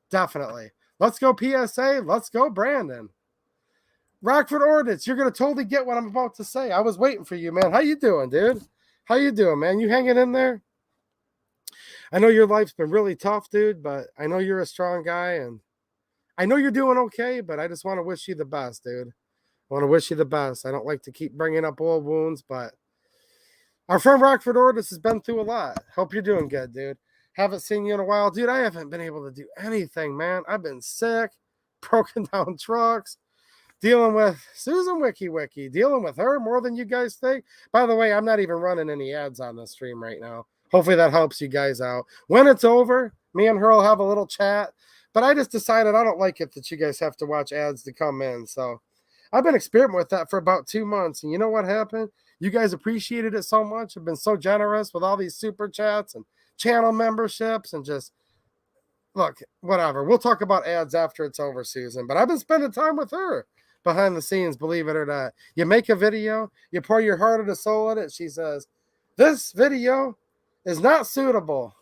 definitely. Let's go PSA. Let's go Brandon. Rockford Ordnance, you're going to totally get what I'm about to say. I was waiting for you, man. How you doing, dude? How you doing, man? You hanging in there? I know your life's been really tough, dude, but I know you're a strong guy, and I know you're doing okay, but I just want to wish you the best, dude. I want to wish you the best. I don't like to keep bringing up old wounds, but our friend Rockford Ordnance has been through a lot. Hope you're doing good, dude. Haven't seen you in a while. Dude, I haven't been able to do anything, man. I've been sick, broken down trucks, dealing with Susan WikiWiki, dealing with her more than you guys think. By the way, I'm not even running any ads on this stream right now. Hopefully that helps you guys out. When it's over, me and her will have a little chat. But I just decided I don't like it that you guys have to watch ads to come in. So I've been experimenting with that for about 2 months. And you know what happened? You guys appreciated it so much. Have been so generous with all these super chats and channel memberships and just look, whatever. We'll talk about ads after it's over, Susan. But I've been spending time with her behind the scenes, believe it or not. You make a video, you pour your heart and soul in it. She says, this video is not suitable.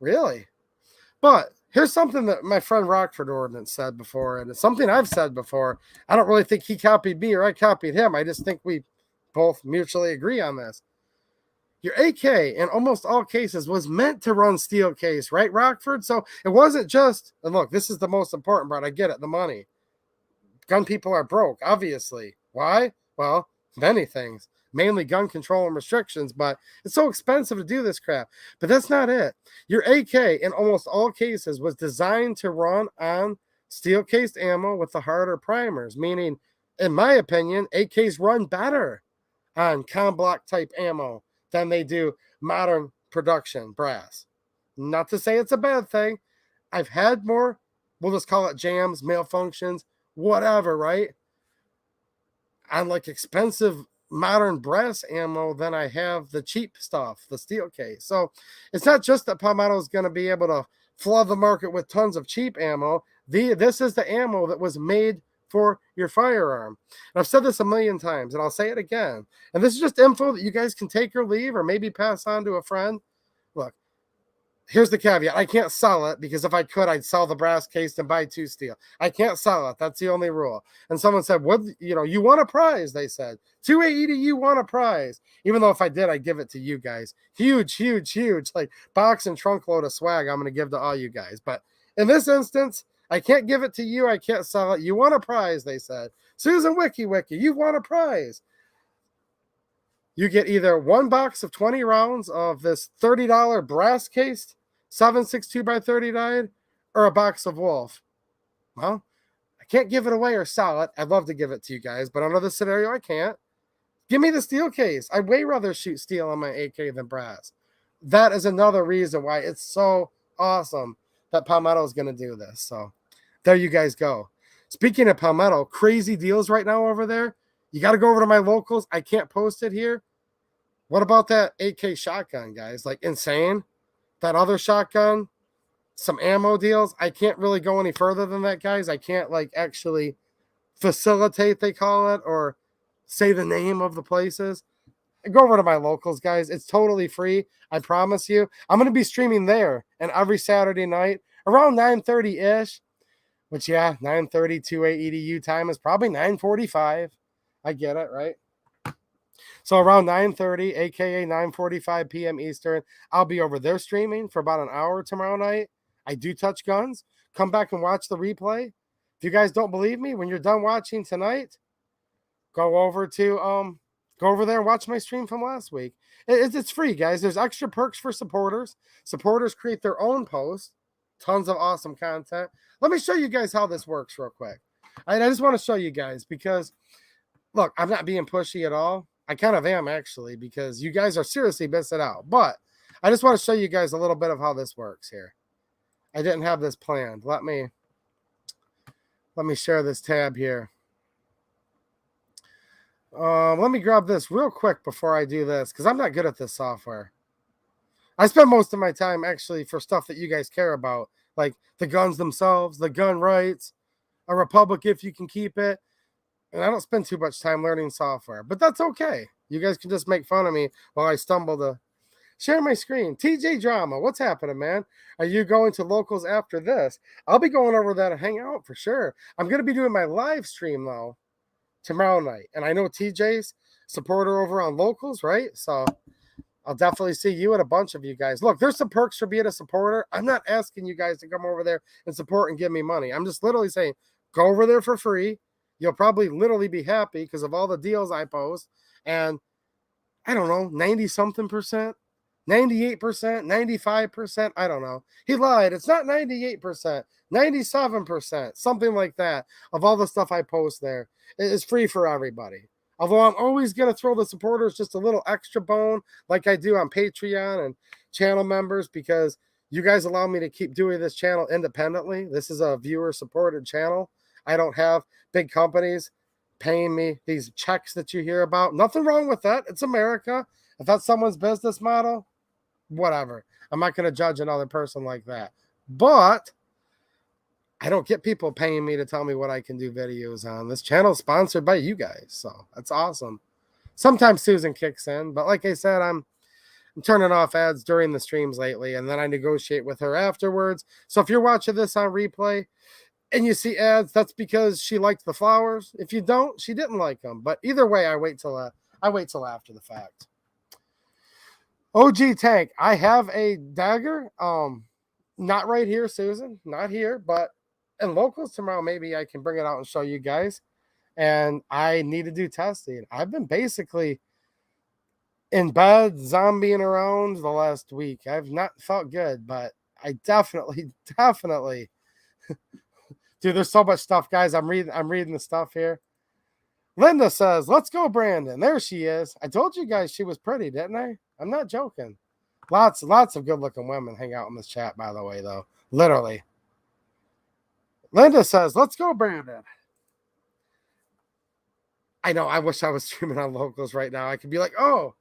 Really? But here's something that my friend Rockford Ordnance said before, and it's something I've said before. I don't really think he copied me or I copied him. I just think we both mutually agree on this. Your AK, in almost all cases, was meant to run steel case, right, Rockford? So it wasn't just, and look, this is the most important part. I get it, the money. Gun people are broke, obviously. Why? Well, many things. Mainly gun control and restrictions, but it's so expensive to do this crap. But that's not it. Your AK, in almost all cases, was designed to run on steel-cased ammo with the harder primers, meaning, in my opinion, AKs run better on com-block type ammo than they do modern production brass. Not to say it's a bad thing. I've had more, we'll just call it jams, malfunctions, whatever, right? On like expensive modern brass ammo than I have the cheap stuff, the steel case. So it's not just that Palmetto is going to be able to flood the market with tons of cheap ammo. This is the ammo that was made for your firearm. And I've said this a million times, and I'll say it again. And this is just info that you guys can take or leave or maybe pass on to a friend. Look, here's the caveat. I can't sell it because if I could, I'd sell the brass case and buy 2 steel. I can't sell it. That's the only rule. And someone said, "What? You want a prize?" They said, 280, you want a prize. Even though if I did, I'd give it to you guys. Huge, huge, huge. Like box and trunk load of swag I'm going to give to all you guys. But in this instance, I can't give it to you. I can't sell it. You want a prize, they said. Susan WikiWiki, you want a prize. You get either 1 box of 20 rounds of this $30 brass cased 7.62 by 39 or a box of Wolf. Well, I can't give it away or sell it. I'd love to give it to you guys, but under this scenario, I can't. Give me the steel case. I'd way rather shoot steel on my AK than brass. That is another reason why it's so awesome that Palmetto is going to do this. So there you guys go. Speaking of Palmetto, crazy deals right now over there. You got to go over to my locals. I can't post it here. What about that AK shotgun, guys? Like insane. That other shotgun, some ammo deals. I can't really go any further than that, guys. I can't like actually facilitate, they call it, or say the name of the places. Go over to my locals, guys. It's totally free. I promise you. I'm going to be streaming there and every Saturday night around 9:30-ish, which, yeah, 9:30 2A EDU time is probably 9:45. I get it, right? So around 9:30, aka 9:45 p.m. Eastern, I'll be over there streaming for about an hour tomorrow night. I do touch guns. Come back and watch the replay. If you guys don't believe me, when you're done watching tonight, go over there and watch my stream from last week. It's free, guys. There's extra perks for supporters. Supporters create their own posts. Tons of awesome content. Let me show you guys how this works real quick. I just want to show you guys because, look, I'm not being pushy at all. I kind of am, actually, because you guys are seriously missing out. But I just want to show you guys a little bit of how this works here. I didn't have this planned. Let me share this tab here. Let me grab this real quick before I do this, because I'm not good at this software. I spend most of my time actually for stuff that you guys care about, like the guns themselves, the gun rights, a republic if you can keep it. And I don't spend too much time learning software, but that's okay. You guys can just make fun of me while I stumble to share my screen. TJ Drama, what's happening, man? Are you going to locals after this? I'll be going over there to hang out for sure. I'm going to be doing my live stream, though, tomorrow night. And I know TJ's supporter over on locals, right? So I'll definitely see you and a bunch of you guys. Look, there's some perks for being a supporter. I'm not asking you guys to come over there and support and give me money. I'm just literally saying, go over there for free. You'll probably literally be happy because of all the deals I post. And I don't know, 90-something%, 98%, 95%, I don't know. He lied. It's not 98%, 97%, something like that, of all the stuff I post there. It is free for everybody. Although I'm always going to throw the supporters just a little extra bone like I do on Patreon and channel members, because you guys allow me to keep doing this channel independently. This is a viewer-supported channel. I don't have big companies paying me these checks that you hear about. Nothing wrong with that. It's America. If that's someone's business model, whatever. I'm not going to judge another person like that. But I don't get people paying me to tell me what I can do videos on. This channel is sponsored by you guys, so that's awesome. Sometimes Susan kicks in, but like I said, I'm turning off ads during the streams lately, and then I negotiate with her afterwards. So if you're watching this on replay and you see ads, that's because she liked the flowers. If you don't, she didn't like them. But either way, I wait till after the fact. OG Tank, I have a dagger. Not right here, Susan. Not here, but in locals tomorrow, maybe I can bring it out and show you guys. And I need to do testing. I've been basically in bed, zombieing around the last week. I've not felt good, but I definitely. Dude, there's so much stuff, guys. I'm reading the stuff here. Linda says, let's go, Brandon. There she is. I told you guys she was pretty, didn't I? I'm not joking. Lots of good-looking women hang out in this chat, by the way, though. Literally. Linda says, let's go, Brandon. I know, I wish I was streaming on locals right now. I could be like, oh,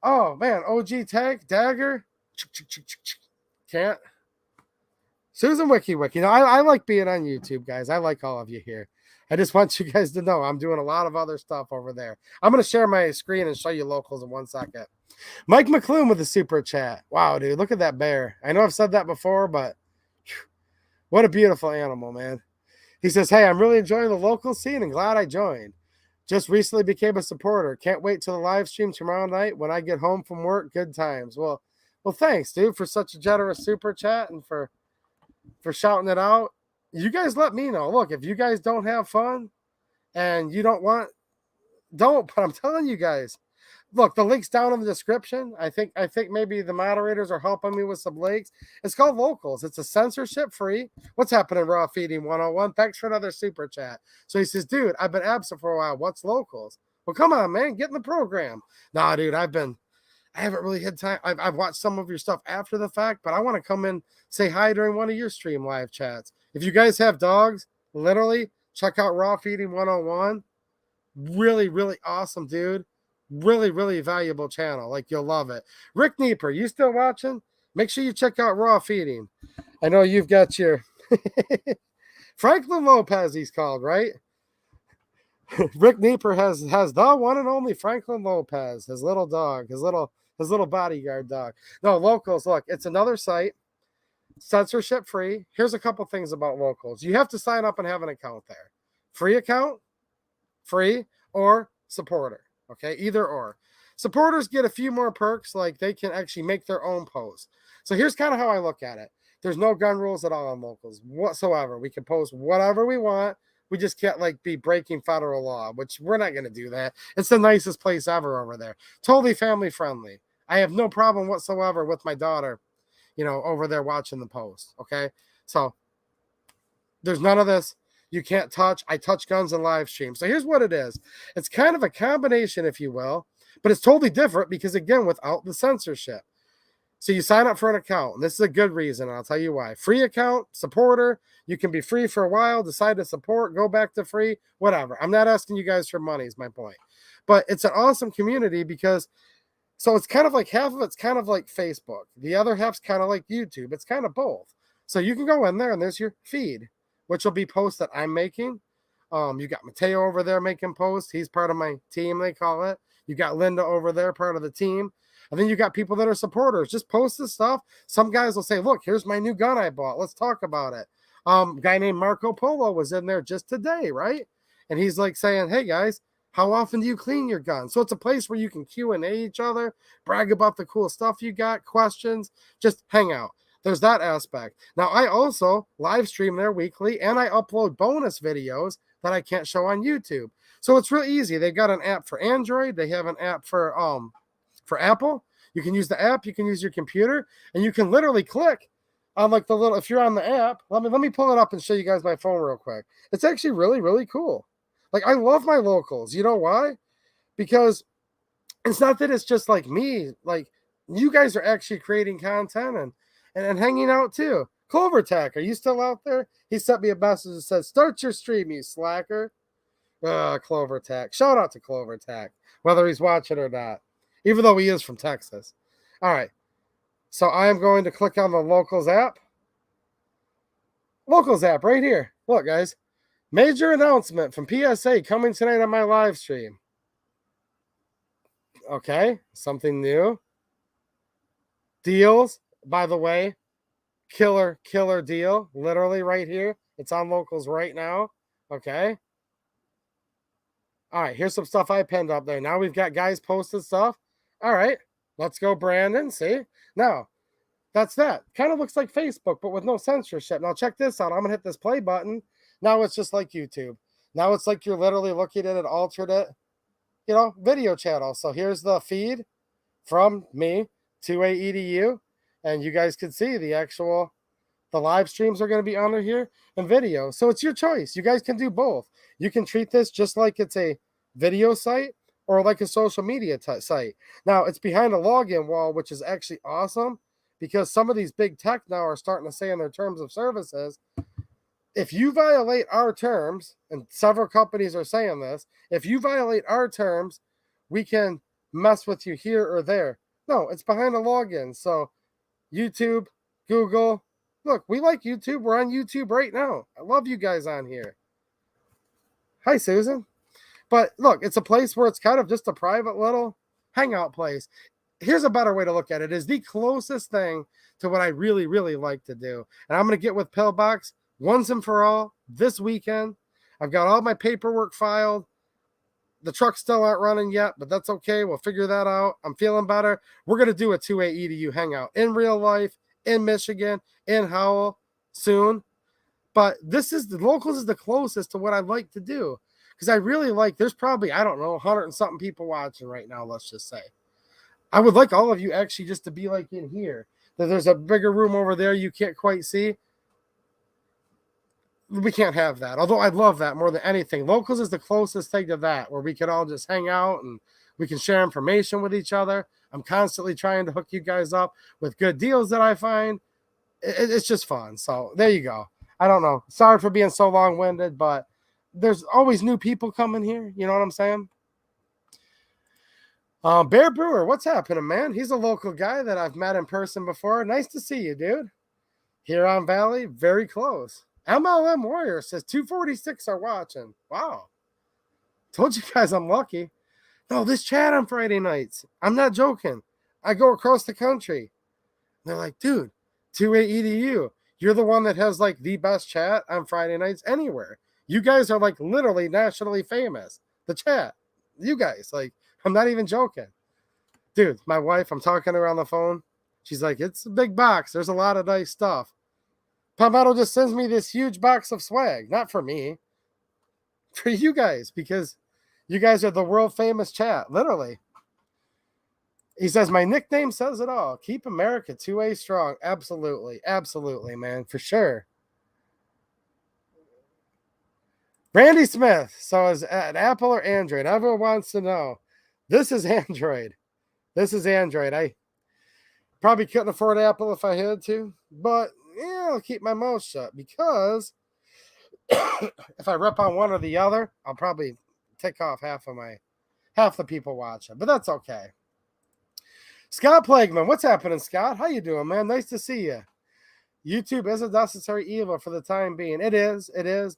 man, OG Tag, Dagger. Can't. Susan Wiki. You know, I like being on YouTube, guys. I like all of you here. I just want you guys to know I'm doing a lot of other stuff over there. I'm going to share my screen and show you locals in 1 second. Mike McClune with a super chat. Wow, dude, look at that bear. I know I've said that before, but what a beautiful animal, man. He says, hey, I'm really enjoying the local scene and glad I joined. Just recently became a supporter. Can't wait till the live stream tomorrow night when I get home from work. Good times. Well, thanks, dude, for such a generous super chat and for shouting it out. You guys let me know. Look, if you guys don't have fun and you don't, but I'm telling you guys, look, the link's down in the description. I think maybe the moderators are helping me with some links. It's called Locals. It's a censorship-free. What's happening, Raw Feeding 101? Thanks for another super chat. So he says, dude, I've been absent for a while. What's Locals? Well, come on, man. Get in the program. Nah, dude, I haven't really had time. I've watched some of your stuff after the fact, but I want to come in, say hi during one of your stream live chats. If you guys have dogs, literally, check out Raw Feeding 101. Really, really awesome, dude. Really, really valuable channel. Like, you'll love it. Rick Nieper, you still watching? Make sure you check out Raw Feeding. I know you've got your Franklin Lopez, he's called, right? Rick Nieper has the one and only Franklin Lopez, his little dog, his little bodyguard dog. No, Locals, look, it's another site. Censorship free. Here's a couple things about Locals. You have to sign up and have an account there. Free account, free, or supporter. Okay, either or. Supporters get a few more perks, like they can actually make their own posts. So here's kind of how I look at it. There's no gun rules at all on Locals whatsoever. We can post whatever we want. We just can't be breaking federal law, which we're not going to do that. It's the nicest place ever over there. Totally family friendly. I have no problem whatsoever with my daughter, over there watching the post. Okay. So there's none of this. You can't touch. I touch guns in live stream. So here's what it is. It's kind of a combination, if you will, but it's totally different because, again, without the censorship. So you sign up for an account, and this is a good reason, and I'll tell you why. Free account, supporter. You can be free for a while, decide to support, go back to free, whatever. I'm not asking you guys for money is my point. But it's an awesome community because so it's kind of like half of it's kind of like Facebook. The other half's kind of like YouTube. It's kind of both. So you can go in there and there's your feed, which will be posts that I'm making. You got Mateo over there making posts. He's part of my team, they call it. You got Linda over there, part of the team. And then you got people that are supporters. Just post this stuff. Some guys will say, look, here's my new gun I bought. Let's talk about it. Guy named Marco Polo was in there just today, right? And he's like saying, hey, guys, how often do you clean your gun? So it's a place where you can Q&A each other, brag about the cool stuff you got, questions, just hang out. There's that aspect. Now, I also live stream there weekly, and I upload bonus videos that I can't show on YouTube. So it's real easy. They've got an app for Android. They have an app for Apple. You can use the app, you can use your computer, and you can literally click on like the little, if you're on the app, let me pull it up and show you guys my phone real quick. It's actually really, really cool. Like, I love my locals. You know why? Because it's not that it's just like me. Like, you guys are actually creating content and hanging out too. Clover Tack, are you still out there? He sent me a message that said, start your stream, you slacker. Clover Tack. Shout out to Clover Tack, whether he's watching or not, even though he is from Texas. All right. So I am going to click on the Locals app. Locals app right here. Look, guys. Major announcement from PSA coming tonight on my live stream. Okay. Something new. Deals, by the way. Killer deal. Literally right here. It's on Locals right now. Okay. All right. Here's some stuff I pinned up there. Now we've got guys posting stuff. All right. Let's go, Brandon. See? Now, that's that. Kind of looks like Facebook, but with no censorship. Now, check this out. I'm going to hit this play button. Now it's just like YouTube. Now it's like you're literally looking at an alternate, video channel. So here's the feed from me to AEDU. And you guys can see the live streams are going to be under here and video. So it's your choice. You guys can do both. You can treat this just like it's a video site or like a social media site. Now, it's behind a login wall, which is actually awesome because some of these big tech now are starting to say in their terms of services, if you violate our terms, and several companies are saying this, if you violate our terms, we can mess with you here or there. No, it's behind a login. So YouTube, Google, look, we like YouTube. We're on YouTube right now. I love you guys on here. Hi, Susan. But look, it's a place where it's kind of just a private little hangout place. Here's a better way to look at it. It is the closest thing to what I really, really like to do. And I'm going to get with Pillbox once and for all this weekend. I've got all my paperwork filed. The trucks still aren't running yet, but that's okay. We'll figure that out. I'm feeling better. We're going to do a 2A EDU hangout in real life, in Michigan, in Howell soon. But the Locals is the closest to what I like to do. Because I really like, there's probably, 100 and something people watching right now, let's just say. I would like all of you actually just to be like in here. There's a bigger room over there you can't quite see. We can't have that. Although I love that more than anything. Locals is the closest thing to that, where we can all just hang out and we can share information with each other. I'm constantly trying to hook you guys up with good deals that I find. It's just fun. So there you go. I don't know. Sorry for being so long-winded, but there's always new people coming here. You know what I'm saying? Bear Brewer, what's happening, man? He's a local guy that I've met in person before. Nice to see you, dude. Huron Valley, very close. MLM Warrior says 246 are watching. Wow. Told you guys I'm lucky. No, this chat on Friday nights. I'm not joking. I go across the country. They're like, dude, 2A EDU. You're the one that has like the best chat on Friday nights anywhere. You guys are like literally nationally famous. The chat. You guys, like, I'm not even joking. Dude, my wife, I'm talking to her on the phone. She's like, it's a big box. There's a lot of nice stuff. Palmetto just sends me this huge box of swag. Not for me. For you guys, because you guys are the world famous chat. Literally. He says, my nickname says it all. Keep America 2A strong. Absolutely. Absolutely, man. For sure. Randy Smith. So is it Apple or Android? Everyone wants to know. This is Android. This is Android. I probably couldn't afford Apple if I had to. But, yeah, I'll keep my mouth shut. Because if I rip on one or the other, I'll probably take off half the people watching. But that's okay. Scott Plagueman, what's happening, Scott? How you doing, man? Nice to see you. YouTube is a necessary evil for the time being. It is,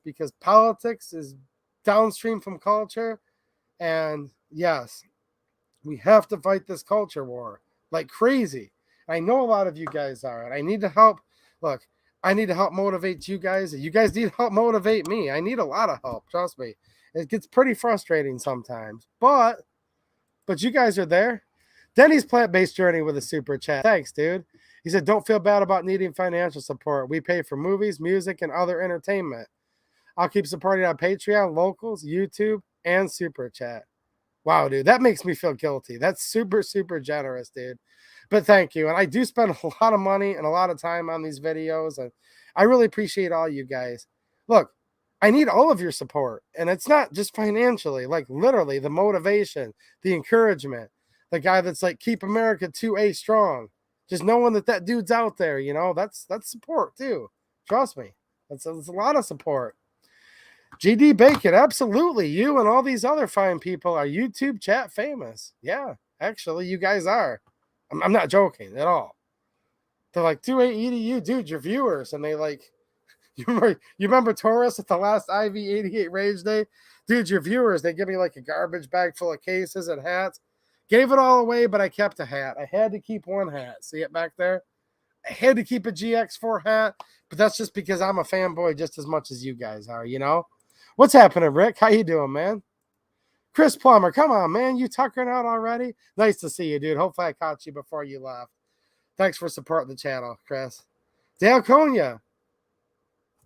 because politics is downstream from culture. And yes, we have to fight this culture war like crazy. I know a lot of you guys are, and I need to help. Look, I need to help motivate you guys. You guys need to help motivate me. I need a lot of help. Trust me. It gets pretty frustrating sometimes, but you guys are there. Denny's plant-based journey with a super chat. Thanks, dude. He said, don't feel bad about needing financial support. We pay for movies, music, and other entertainment. I'll keep supporting on Patreon, Locals, YouTube, and Super Chat. Wow, dude, that makes me feel guilty. That's super, super generous, dude. But thank you. And I do spend a lot of money and a lot of time on these videos. And I really appreciate all you guys. Look, I need all of your support. And it's not just financially, like literally the motivation, the encouragement, the guy that's like, keep America 2A strong. Just knowing that that dude's out there, you know, that's support too. Trust me. That's a lot of support. GD Bacon, absolutely. You and all these other fine people are YouTube chat famous. Yeah, actually, you guys are. I'm not joking at all. They're like, 2AEDU, dude, your viewers. And they like, you remember Taurus at the last IV88 Rage Day? Dude, your viewers, they give me like a garbage bag full of cases and hats. Gave it all away, but I kept a hat. I had to keep one hat. See it back there? I had to keep a GX4 hat, but that's just because I'm a fanboy just as much as you guys are, you know? What's happening, Rick? How you doing, man? Chris Plummer, come on, man. You tuckering out already? Nice to see you, dude. Hopefully I caught you before you left. Thanks for supporting the channel, Chris. Dale Konya,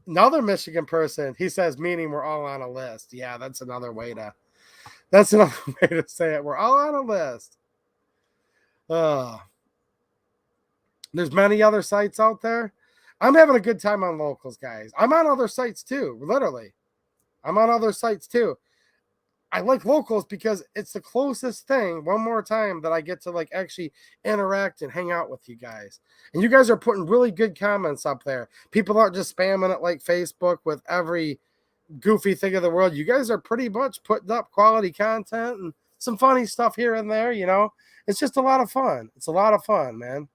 another Michigan person. He says, meaning we're all on a list. Yeah, that's another way to say it. We're all on a list. There's many other sites out there. I'm having a good time on locals, guys. I'm on other sites too, literally. I'm on other sites too. I like locals because it's the closest thing, one more time, that I get to like actually interact and hang out with you guys. And you guys are putting really good comments up there. People aren't just spamming it like Facebook with every goofy thing of the world. You guys are pretty much putting up quality content and some funny stuff here and there, you know. It's just a lot of fun. It's a lot of fun, man.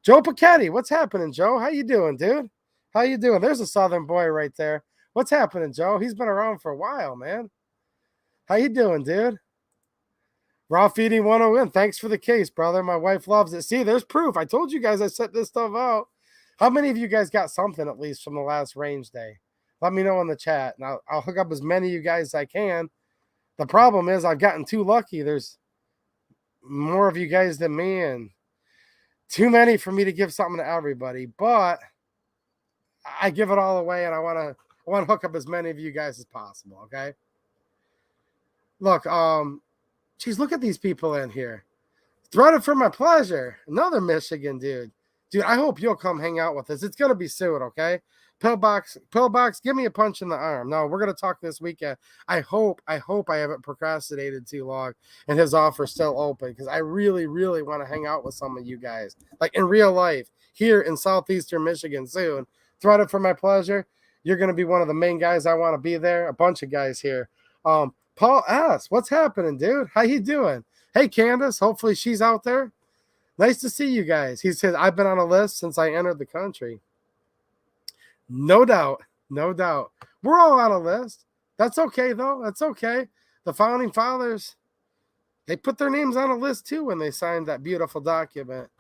Joe Pacetti, what's happening, Joe? How you doing, dude? How you doing? There's a Southern boy right there. What's happening, Joe? He's been around for a while, man. How you doing, dude? Raw Feeding 101. Thanks for the case, brother. My wife loves it. See, there's proof. I told you guys I set this stuff out. How many of you guys got something at least from the last range day? Let me know in the chat. And I'll hook up as many of you guys as I can. The problem is I've gotten too lucky. There's more of you guys than me and too many for me to give something to everybody. But I give it all away, and I want to hook up as many of you guys as possible, okay? Look, geez, look at these people in here. Threaded for my pleasure. Another Michigan dude. Dude, I hope you'll come hang out with us. It's going to be soon, okay? Pillbox, give me a punch in the arm. No, we're going to talk this weekend. I hope I haven't procrastinated too long and his offer's still open because I really, really want to hang out with some of you guys. Like in real life, here in southeastern Michigan soon. Threaded for my pleasure. You're going to be one of the main guys I want to be there. A bunch of guys here. Paul S., what's happening, dude? How you doing? Hey, Candace, hopefully she's out there. Nice to see you guys. He says, I've been on a list since I entered the country. No doubt. No doubt. We're all on a list. That's okay, though. That's okay. The Founding Fathers, they put their names on a list, too, when they signed that beautiful document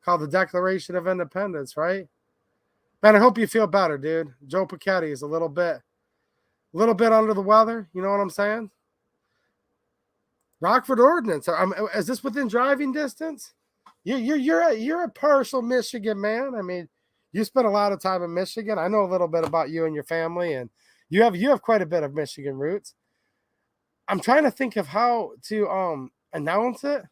called the Declaration of Independence, right? Man, I hope you feel better, dude. Joe Pacetti is a little bit under the weather. You know what I'm saying? Rockford Ordinance. Is this within driving distance? You're a partial Michigan man. I mean, you spent a lot of time in Michigan. I know a little bit about you and your family, and you have quite a bit of Michigan roots. I'm trying to think of how to announce it.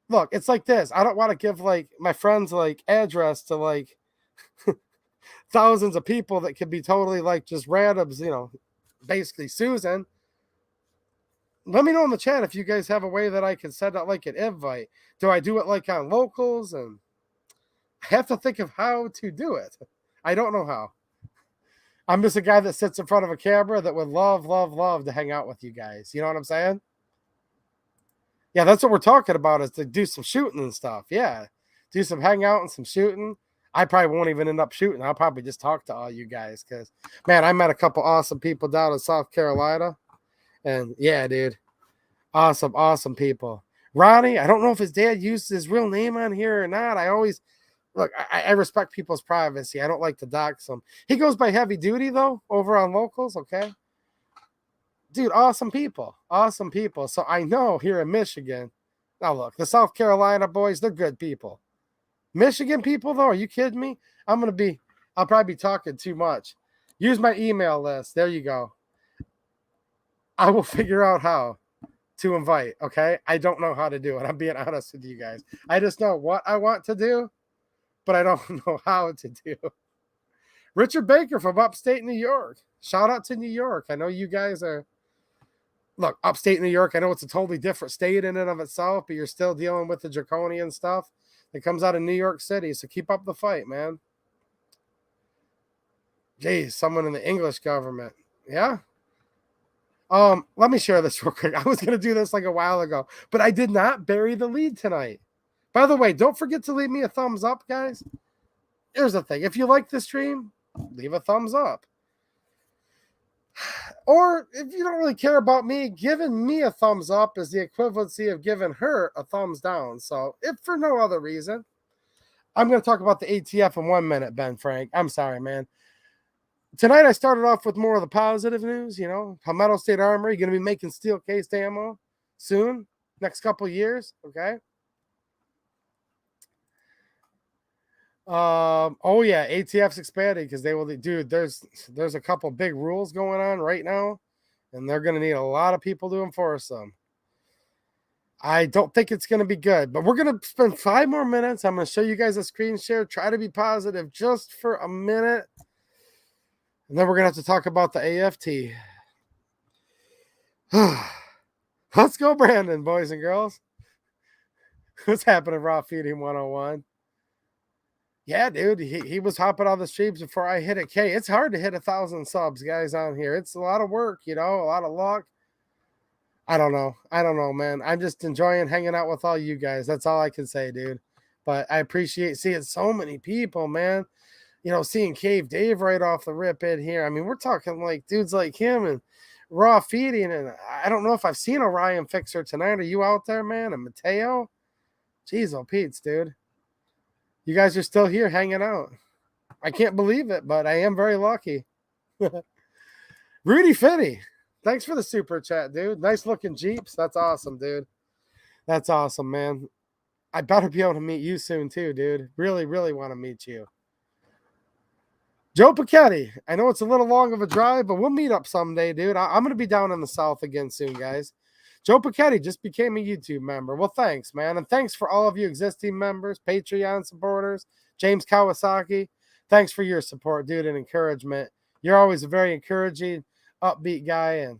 Look, it's like this. I don't want to give like my friends like address to like thousands of people that could be totally like just randoms, you know, basically Susan. Let me know in the chat if you guys have a way that I can send out like an invite. Do I do it like on locals? And I have to think of how to do it. I don't know how. I'm just a guy that sits in front of a camera that would love to hang out with you guys. You know what I'm saying? Yeah, that's what we're talking about, is to do some shooting and stuff. Yeah, do some hangout and some shooting. I probably won't even end up shooting. I'll probably just talk to all you guys because, man, I met a couple awesome people down in South Carolina. And yeah, dude, awesome people. Ronnie, I don't know if his dad used his real name on here or not. I always, look, I respect people's privacy. I don't like to dox them. He goes by Heavy Duty, though, over on locals, okay? Dude, awesome people. So I know here in Michigan, now look, the South Carolina boys, they're good people. Michigan people, though, are you kidding me? I'll probably be talking too much. Use my email list. There you go. I will figure out how. to invite, okay? I don't know how to do it. I'm being honest with you guys. I just know what I want to do, but I don't know how to do. Richard Baker from upstate New York. Shout out to New York. I know you guys are, look, upstate New York, I know it's a totally different state in and of itself, but you're still dealing with the draconian stuff that comes out of New York City. So keep up the fight, man. Geez, someone in the English government. Yeah. Let me share this real quick. I was gonna do this like a while ago, but I did not bury the lead tonight. By the way, don't forget to leave me a thumbs up, guys. Here's the thing. If you like the stream, leave a thumbs up. Or if you don't really care about me, giving me a thumbs up is the equivalency of giving her a thumbs down. So if for no other reason, I'm going to talk about the ATF in 1 minute, Ben Frank. I'm sorry, man. Tonight I started off with more of the positive news, you know. Palmetto State Armory going to be making steel cased ammo soon, next couple years, okay? Oh yeah, ATF's expanding because they will, dude, there's a couple big rules going on right now, and they're going to need a lot of people to enforce them. I don't think it's going to be good, but we're going to spend 5 more minutes. I'm going to show you guys a screen share. Try to be positive just for a minute. And then we're going to have to talk about the AFT. Let's go, Brandon, boys and girls. What's happening, Raw Feeding 101? Yeah, dude, he was hopping on the streams before I hit a K. It's hard to hit 1,000 subs, guys, on here. It's a lot of work, you know, a lot of luck. I don't know, man. I'm just enjoying hanging out with all you guys. That's all I can say, dude. But I appreciate seeing so many people, man. You know, seeing Cave Dave right off the rip in here. I mean, we're talking like dudes like him and Raw Feeding. And I don't know if I've seen Orion Fixer tonight. Are you out there, man? And Mateo? Jeez, oh, Pete's, dude. You guys are still here hanging out. I can't believe it, but I am very lucky. Rudy Fitty. Thanks for the super chat, dude. Nice looking Jeeps. That's awesome, dude. That's awesome, man. I better be able to meet you soon, too, dude. Really, really want to meet you. Joe Pachetti. I know it's a little long of a drive, but we'll meet up someday, dude. I'm going to be down in the South again soon, guys. Joe Pachetti just became a YouTube member. Well, thanks, man. And thanks for all of you existing members, Patreon supporters, James Kawasaki. Thanks for your support, dude, and encouragement. You're always a very encouraging, upbeat guy, and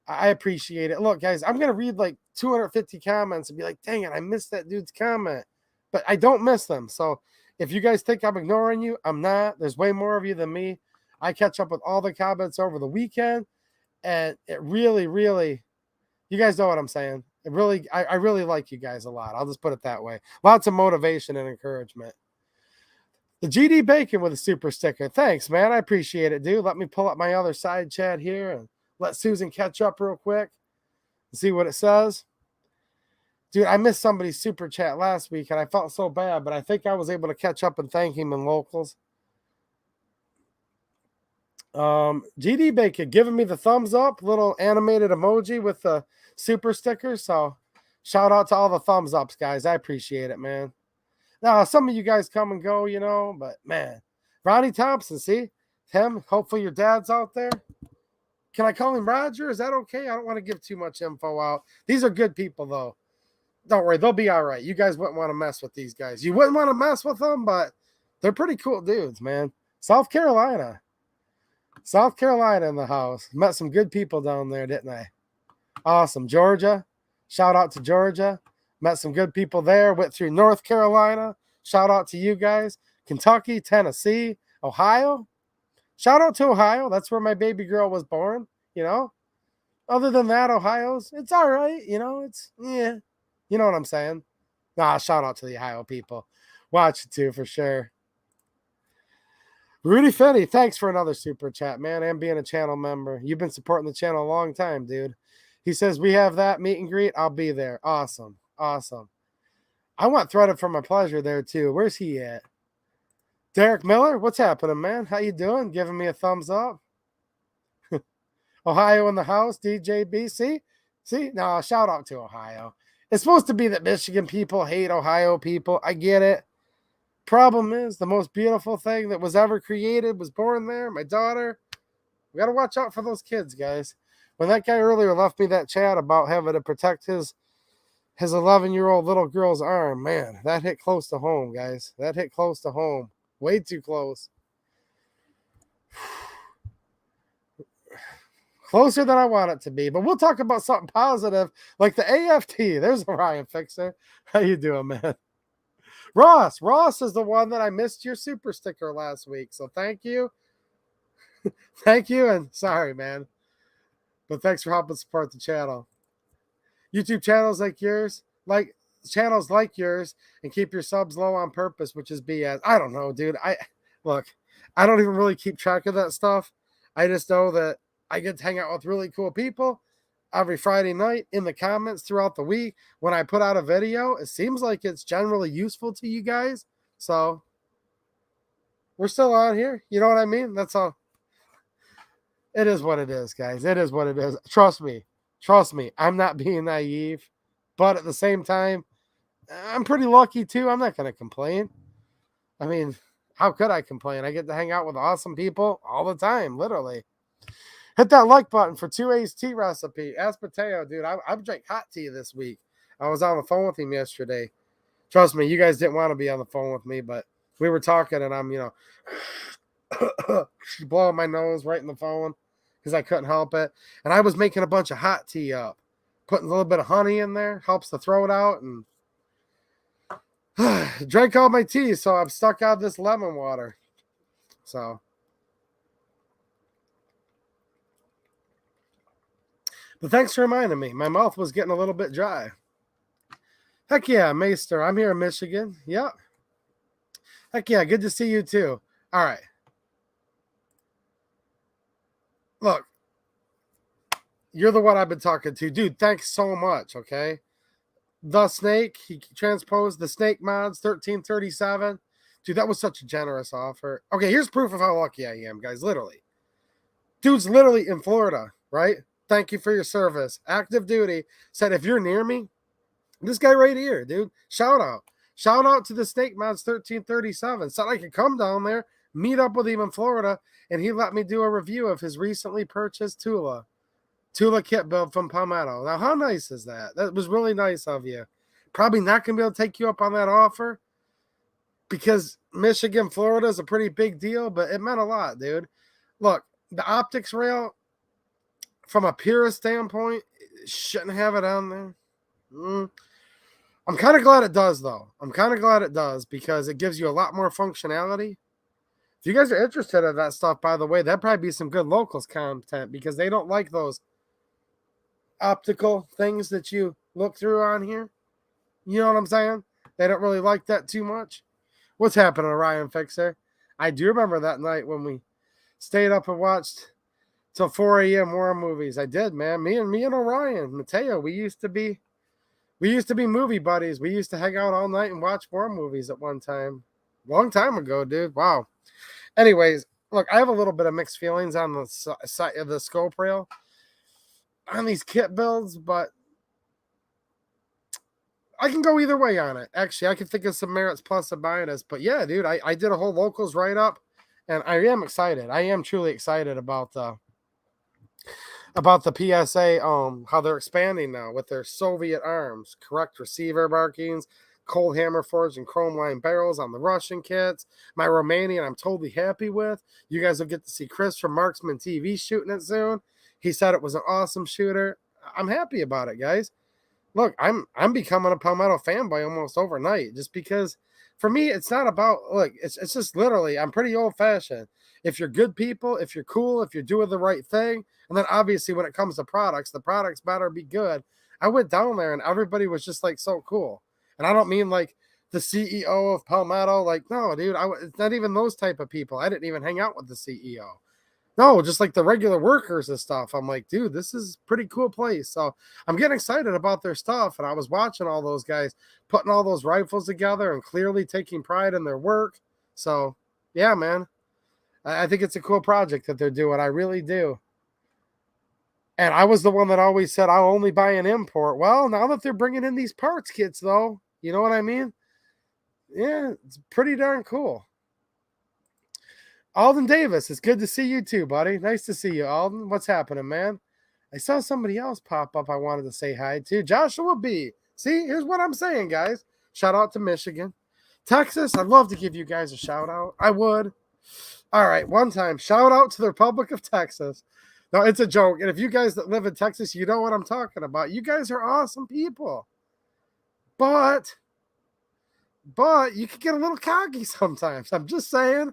I appreciate it. Look, guys, I'm going to read like 250 comments and be like, dang it, I missed that dude's comment. But I don't miss them. So if you guys think I'm ignoring you, I'm not. There's way more of you than me. I catch up with all the comments over the weekend, and it really, really, you guys know what I'm saying. It really, I really like you guys a lot. I'll just put it that way. Lots of motivation and encouragement. The GD Bacon with a super sticker. Thanks, man. I appreciate it, dude. Let me pull up my other side chat here and let Susan catch up real quick and see what it says. Dude, I missed somebody's super chat last week, and I felt so bad, but I think I was able to catch up and thank him in locals. GD Bacon giving me the thumbs up, little animated emoji with the super sticker. So shout out to all the thumbs ups, guys. I appreciate it, man. Now, some of you guys come and go, you know, but man, Ronnie Thompson, see him. Hopefully your dad's out there. Can I call him Roger? Is that okay? I don't want to give too much info out. These are good people, though. Don't worry, they'll be all right. You guys wouldn't want to mess with these guys. You wouldn't want to mess with them, but they're pretty cool dudes, man. South Carolina in the house. Met some good people down there, didn't I? Awesome. Georgia. Shout out to Georgia. Met some good people there. Went through North Carolina. Shout out to you guys. Kentucky, Tennessee, Ohio. Shout out to Ohio. That's where my baby girl was born, you know. Other than that, it's all right, you know. Yeah. You know what I'm saying? Nah, shout out to the Ohio people. Watch it too, for sure. Rudy Fetty, thanks for another super chat, man, and being a channel member. You've been supporting the channel a long time, dude. He says, we have that meet and greet. I'll be there. Awesome. Awesome. I want Threaded for my pleasure there, too. Where's he at? Derek Miller, what's happening, man? How you doing? Giving me a thumbs up. Ohio in the house, DJB. See? No, shout out to Ohio. It's supposed to be that Michigan people hate Ohio people. I get it. Problem is, the most beautiful thing that was ever created was born there. My daughter. We got to watch out for those kids, guys. when that guy earlier left me that chat about having to protect his 11-year-old little girl's arm, man, that hit close to home, guys. That hit close to home. Way too close. Closer than I want it to be. But we'll talk about something positive, like the AFT. There's Orion Fixer. How you doing, man? Ross. Ross is the one that I missed your super sticker last week. So thank you. Thank you. And sorry, man. But thanks for helping support the channel. YouTube channels like yours, and keep your subs low on purpose, which is BS. I don't know, dude. I don't even really keep track of that stuff. I just know that I get to hang out with really cool people every Friday night in the comments throughout the week. When I put out a video, it seems like it's generally useful to you guys. So we're still on here. You know what I mean? That's all. It is what it is, guys. It is what it is. Trust me. Trust me. I'm not being naive. But at the same time, I'm pretty lucky too. I'm not going to complain. I mean, how could I complain? I get to hang out with awesome people all the time, literally. Hit that like button for 2A's tea recipe. Ask Mateo, dude. I've drank hot tea this week. I was on the phone with him yesterday. Trust me, you guys didn't want to be on the phone with me, but we were talking, and I'm, blowing my nose right in the phone because I couldn't help it. And I was making a bunch of hot tea up, putting a little bit of honey in there, helps the throat out, and drank all my tea, so I'm stuck out this lemon water. So, but thanks for reminding me. My mouth was getting a little bit dry. Heck yeah, Maester. I'm here in Michigan. Yep. Heck yeah, good to see you too. All right. Look, you're the one I've been talking to. Dude, thanks so much, okay? The Snake, he transposed the Snake mods, 1337. Dude, that was such a generous offer. Okay, here's proof of how lucky I am, guys, literally. Dude's literally in Florida, right? Thank you for your service. Active duty. Said, if you're near me, this guy right here, dude, shout out. Shout out to the Snake mods, 1337. Said I could come down there, meet up with him in Florida, and he let me do a review of his recently purchased Tula kit build from Palmetto. Now, how nice is that? That was really nice of you. Probably not going to be able to take you up on that offer because Michigan, Florida is a pretty big deal, but it meant a lot, dude. Look, the optics rail, from a purist standpoint, shouldn't have it on there. I'm kind of glad it does, though. I'm kind of glad it does because it gives you a lot more functionality. If you guys are interested in that stuff, by the way, that'd probably be some good locals content because they don't like those optical things that you look through on here. You know what I'm saying? They don't really like that too much. What's happening, Orion Fixer? I do remember that night when we stayed up and watched till 4 a.m. war movies. I did, man. Me and Orion, Mateo, we used to be movie buddies. We used to hang out all night and watch war movies at one time. Long time ago, dude. Wow. Anyways, look, I have a little bit of mixed feelings on the side of the scope rail on these kit builds, but I can go either way on it. Actually, I can think of some merits plus a bias. But yeah, dude, I did a whole locals write-up, and I am excited. I am truly excited about the PSA, how they're expanding now with their Soviet arms, correct receiver markings, cold hammer forged and chrome line barrels on the Russian kits. My Romanian, I'm totally happy with. You guys will get to see Chris from Marksman TV shooting it soon. He said it was an awesome shooter. I'm happy about it, guys. Look, I'm becoming a Palmetto fanboy almost overnight just because for me, it's not about, look, it's just literally, I'm pretty old fashioned. If you're good people, if you're cool, if you're doing the right thing, and then obviously when it comes to products, the products better be good. I went down there and everybody was just like so cool. And I don't mean like the CEO of Palmetto. Like, no, dude, it's not even those type of people. I didn't even hang out with the CEO. No, just like the regular workers and stuff. I'm like, dude, this is a pretty cool place. So I'm getting excited about their stuff. And I was watching all those guys putting all those rifles together and clearly taking pride in their work. So, yeah, man, I think it's a cool project that they're doing. I really do. And I was the one that always said, I'll only buy an import. Well, now that they're bringing in these parts kits, though, you know what I mean? Yeah, it's pretty darn cool. Alden Davis, it's good to see you too, buddy. Nice to see you, Alden. What's happening, man? I saw somebody else pop up I wanted to say hi to. Joshua B. See, here's what I'm saying, guys. Shout out to Michigan. Texas, I'd love to give you guys a shout out. I would. All right, one time, shout out to the Republic of Texas. No, it's a joke. And if you guys that live in Texas, you know what I'm talking about. You guys are awesome people. But you can get a little cocky sometimes. I'm just saying.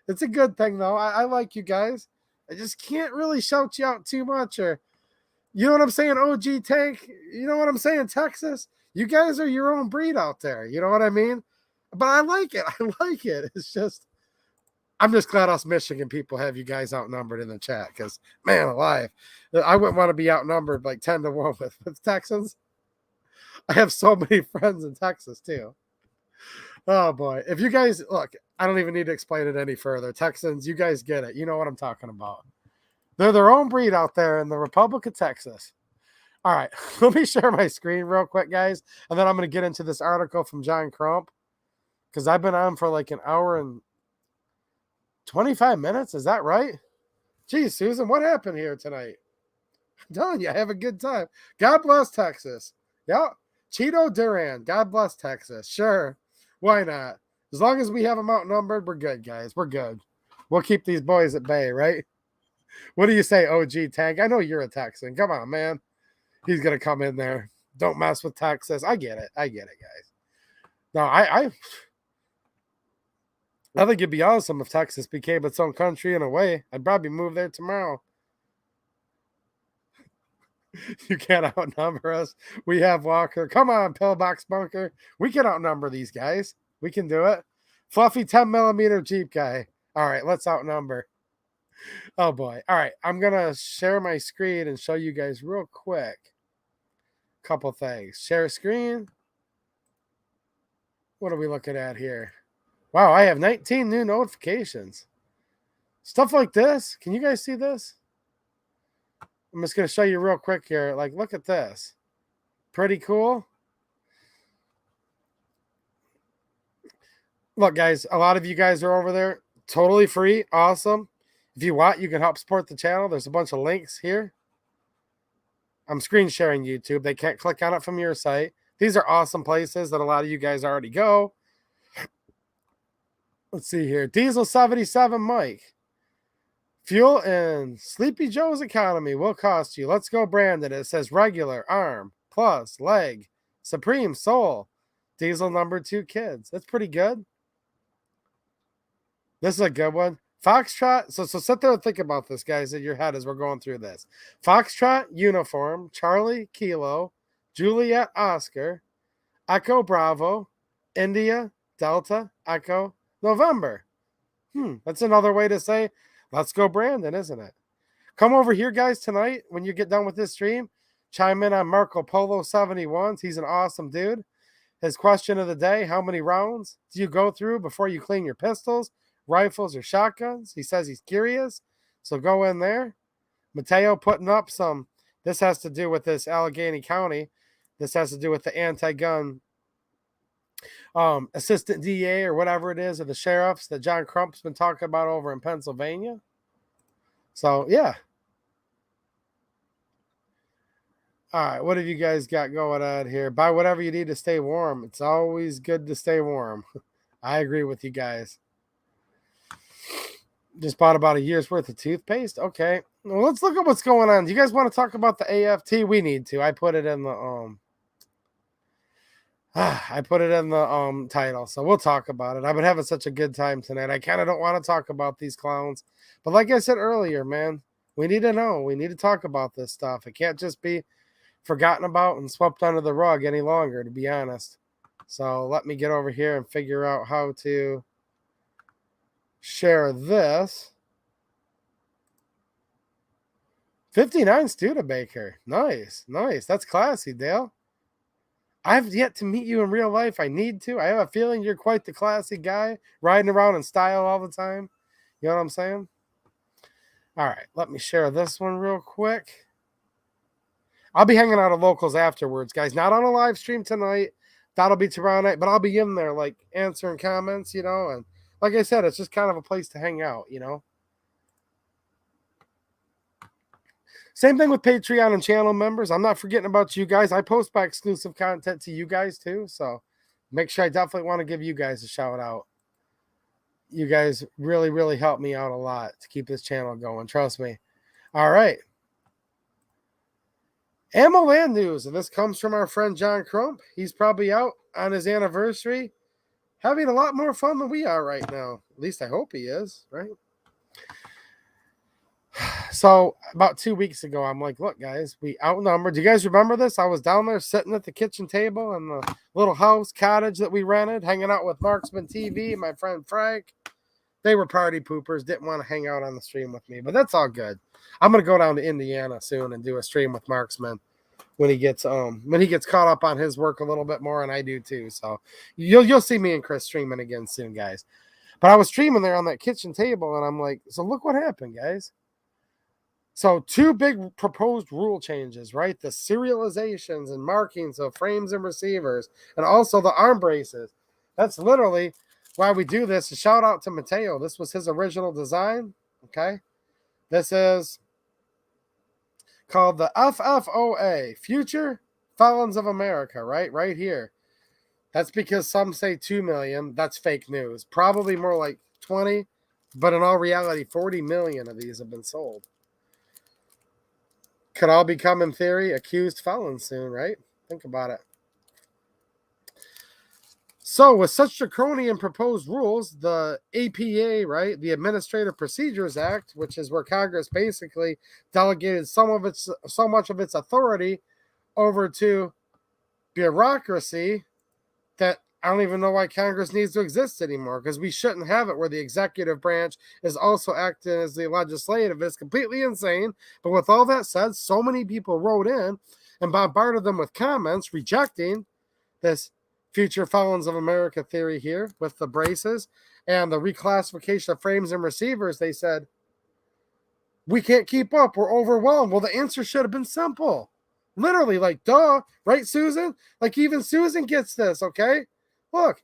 It's a good thing, though. I like you guys. I just can't really shout you out too much, or you know what I'm saying, OG Tank? You know what I'm saying, Texas? You guys are your own breed out there. You know what I mean? But I like it. It's just, I'm just glad us Michigan people have you guys outnumbered in the chat, because, man alive, I wouldn't want to be outnumbered like 10-1 with Texans. I have so many friends in Texas, too. Oh, boy. If you guys, look, I don't even need to explain it any further. Texans, you guys get it. You know what I'm talking about. They're their own breed out there in the Republic of Texas. All right, let me share my screen real quick, guys, and then I'm going to get into this article from John Crump, because I've been on for like an hour and 25 minutes. Is that right? Geez, Susan, what happened here tonight? I'm telling you, I have a good time. God bless Texas. Yep. Cheeto Duran, God bless Texas. Sure. Why not? As long as we have them outnumbered, we're good, guys. We're good. We'll keep these boys at bay, right? What do you say, OG Tank? I know you're a Texan. Come on, man. He's going to come in there. Don't mess with Texas. I get it, guys. No, I think it'd be awesome if Texas became its own country in a way. I'd probably move there tomorrow. You can't outnumber us. We have Walker. Come on, Pillbox Bunker. We can outnumber these guys. We can do it. Fluffy 10mm Jeep guy. All right, let's outnumber. Oh, boy. All right, I'm going to share my screen and show you guys real quick a couple things. Share screen. What are we looking at here? Wow, I have 19 new notifications. Stuff like this. Can you guys see this? I'm just going to show you real quick here. Like, look at this. Pretty cool. Look, guys, a lot of you guys are over there. Totally free. Awesome. If you want, you can help support the channel. There's a bunch of links here. I'm screen sharing YouTube. They can't click on it from your site. These are awesome places that a lot of you guys already go. Let's see here. Diesel 77 Mike. Fuel and Sleepy Joe's economy will cost you. Let's go, Brandon. It says regular, arm, plus, leg, supreme, soul. Diesel number 2 kids. That's pretty good. This is a good one. Foxtrot. So sit there and think about this, guys, in your head as we're going through this. Foxtrot, uniform, Charlie, Kilo, Juliet, Oscar, Echo, Bravo, India, Delta, Echo, November. That's another way to say, let's go, Brandon, isn't it? Come over here, guys, tonight when you get done with this stream. Chime in on Marco Polo 71s. He's an awesome dude. His question of the day, how many rounds do you go through before you clean your pistols, rifles, or shotguns? He says he's curious, so go in there. Mateo putting up some, this has to do with this Allegheny County. This has to do with the anti-gun assistant DA or whatever it is, or the sheriffs that John Crump's been talking about over in Pennsylvania. So, yeah. All right, what have you guys got going on here? Buy whatever you need to stay warm. It's always good to stay warm. I agree with you guys. Just bought about a year's worth of toothpaste. Okay. Well, let's look at what's going on. Do you guys want to talk about the AFT? We need to. I put it in the title, so we'll talk about it. I've been having such a good time tonight. I kind of don't want to talk about these clowns, but like I said earlier, man, we need to know. We need to talk about this stuff. It can't just be forgotten about and swept under the rug any longer, to be honest. So let me get over here and figure out how to share this. 59 Studebaker. Nice. That's classy, Dale. I've yet to meet you in real life. I need to. I have a feeling you're quite the classy guy, riding around in style all the time. You know what I'm saying? All right, let me share this one real quick. I'll be hanging out at Locals afterwards, guys. Not on a live stream tonight. That'll be tomorrow night, but I'll be in there, like, answering comments, you know, and like I said, it's just kind of a place to hang out, you know. Same thing with Patreon and channel members. I'm not forgetting about you guys. I post my exclusive content to you guys too. So make sure I definitely want to give you guys a shout out. You guys really, really help me out a lot to keep this channel going. Trust me. All right. Ammo Land news. And this comes from our friend John Crump. He's probably out on his anniversary having a lot more fun than we are right now. At least I hope he is, right? So about 2 weeks ago, I'm like, look, guys, we outnumbered. Do you guys remember this? I was down there sitting at the kitchen table in the little house cottage that we rented, hanging out with Marksman TV and my friend Frank. They were party poopers, didn't want to hang out on the stream with me, but that's all good. I'm going to go down to Indiana soon and do a stream with Marksman when he gets caught up on his work a little bit more, and I do too. So you'll see me and Chris streaming again soon, guys. But I was streaming there on that kitchen table, and I'm like, so look what happened, guys. So 2 big proposed rule changes, right? The serializations and markings of frames and receivers, and also the arm braces. That's literally why we do this. A shout out to Mateo. This was his original design, okay? This is called the FFOA, Future Felons of America, right here. That's because some say 2 million. That's fake news. Probably more like 20, but in all reality, 40 million of these have been sold. Could all become, in theory, accused felons soon, right? Think about it. So, with such draconian proposed rules, the APA, right, the Administrative Procedures Act, which is where Congress basically delegated so much of its authority over to bureaucracy that I don't even know why Congress needs to exist anymore, because we shouldn't have it where the executive branch is also acting as the legislative. It's completely insane. But with all that said, so many people wrote in and bombarded them with comments rejecting this Future Felons of America theory here with the braces and the reclassification of frames and receivers. They said, we can't keep up. We're overwhelmed. Well, the answer should have been simple. Literally, like, duh, right, Susan? Like, even Susan gets this, okay? Look,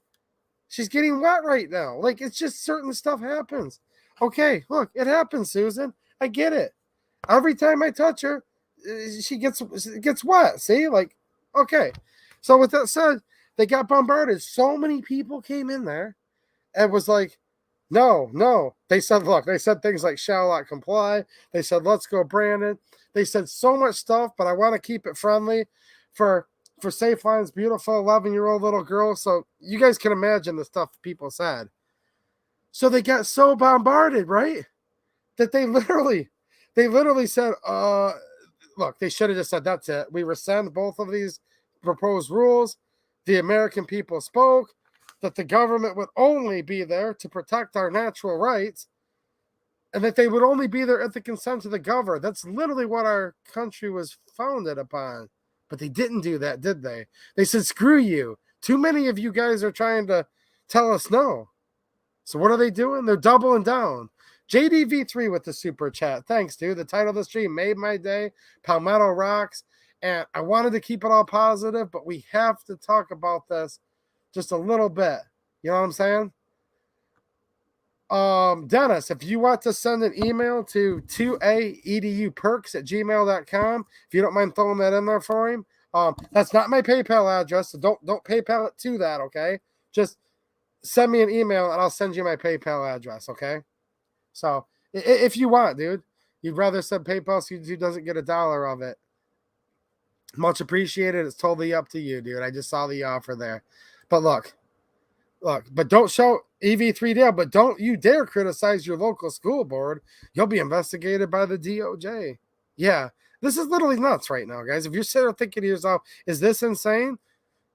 she's getting wet right now. Like, it's just certain stuff happens. Okay, look, it happens, Susan. I get it. Every time I touch her, she gets wet. See? Like, okay. So with that said, they got bombarded. So many people came in there and was like, no. They said, look, they said things like shall not comply. They said, let's go, Brandon. They said so much stuff, but I want to keep it friendly for Safeline's beautiful 11-year-old little girl. So you guys can imagine the stuff people said. So they got so bombarded, right? That they literally said, look, they should have just said, that's it. We rescind both of these proposed rules. The American people spoke, that the government would only be there to protect our natural rights, and that they would only be there at the consent of the governor. That's literally what our country was founded upon. But they didn't do that, did they? They said, screw you. Too many of you guys are trying to tell us no. So what are they doing? They're doubling down. JDV3 with the super chat. Thanks, dude. The title of the stream made my day. Palmetto rocks. And I wanted to keep it all positive, but we have to talk about this just a little bit. You know what I'm saying? Dennis, if you want to send an email to 2aeduperks@gmail.com, if you don't mind throwing that in there for him, that's not my PayPal address, so don't PayPal it to that, okay? Just send me an email and I'll send you my PayPal address, okay? So if you want, dude, you'd rather send PayPal so you doesn't get $1 of it. Much appreciated. It's totally up to you, dude. I just saw the offer there. But look, but don't show EV3 Dale, but don't you dare criticize your local school board. You'll be investigated by the DOJ. Yeah, this is literally nuts right now, guys. If you're sitting there thinking to yourself, is this insane?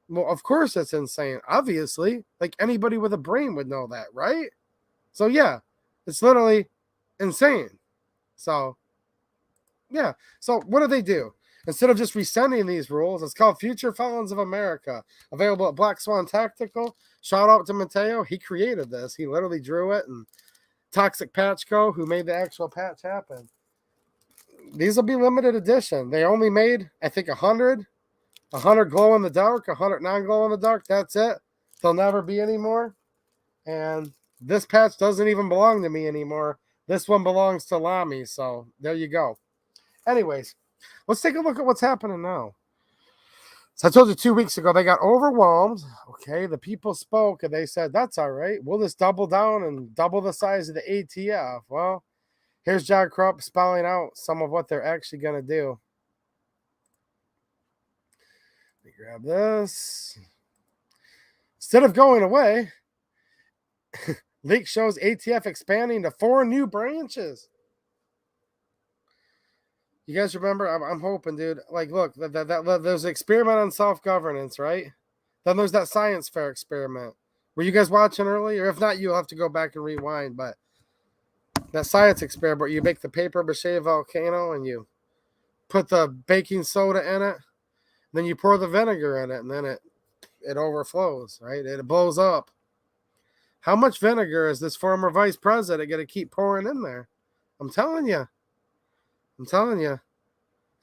Well, of course it's insane. Obviously, like anybody with a brain would know that, right? So yeah, it's literally insane. So yeah, so what do? Instead of just rescinding these rules, it's called Future Felons of America. Available at Black Swan Tactical. Shout out to Mateo. He created this. He literally drew it. And Toxic Patch Co., who made the actual patch happen. These will be limited edition. They only made, I think, 100. 100 glow in the dark, 100 non-glow in the dark. That's it. There'll never be any more. And this patch doesn't even belong to me anymore. This one belongs to Lamy. So there you go. Anyways, let's take a look at what's happening now. So I told you 2 weeks ago, they got overwhelmed. Okay, the people spoke and they said, that's all right. We'll just double down and double the size of the ATF. Well, here's John Crump spelling out some of what they're actually going to do. Let me grab this. Instead of going away, leak shows ATF expanding to 4 new branches. You guys remember? I'm hoping, dude. Like, look, there's an experiment on self-governance, right? Then there's that science fair experiment. Were you guys watching earlier? If not, you'll have to go back and rewind. But that science experiment where you make the paper mache volcano and you put the baking soda in it, then you pour the vinegar in it, and then it overflows, right? It blows up. How much vinegar is this former vice president going to keep pouring in there? I'm telling you.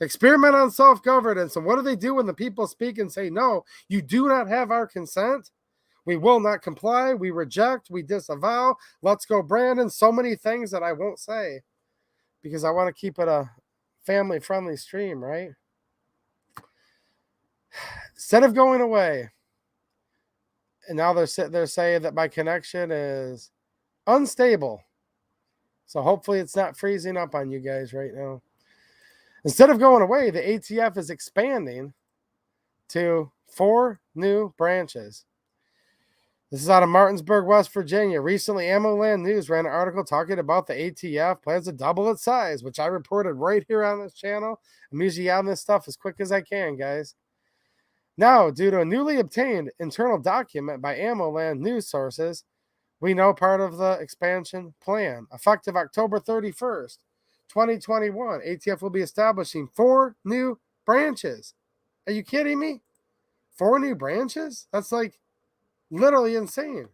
Experiment on self-governance. And what do they do when the people speak and say, no, you do not have our consent? We will not comply. We reject. We disavow. Let's go, Brandon. So many things that I won't say because I want to keep it a family-friendly stream, right? Instead of going away, and now they're sitting there saying that my connection is unstable. So hopefully it's not freezing up on you guys right now. Instead of going away, the ATF is expanding to 4 new branches. This is out of Martinsburg, West Virginia. Recently, AmmoLand News ran an article talking about the ATF plans to double its size, which I reported right here on this channel. I'm usually on this stuff as quick as I can, guys. Now, due to a newly obtained internal document by AmmoLand News sources, we know part of the expansion plan. Effective October 31st, 2021, ATF will be establishing 4 new branches. Are you kidding me? 4 new branches? That's like literally insane.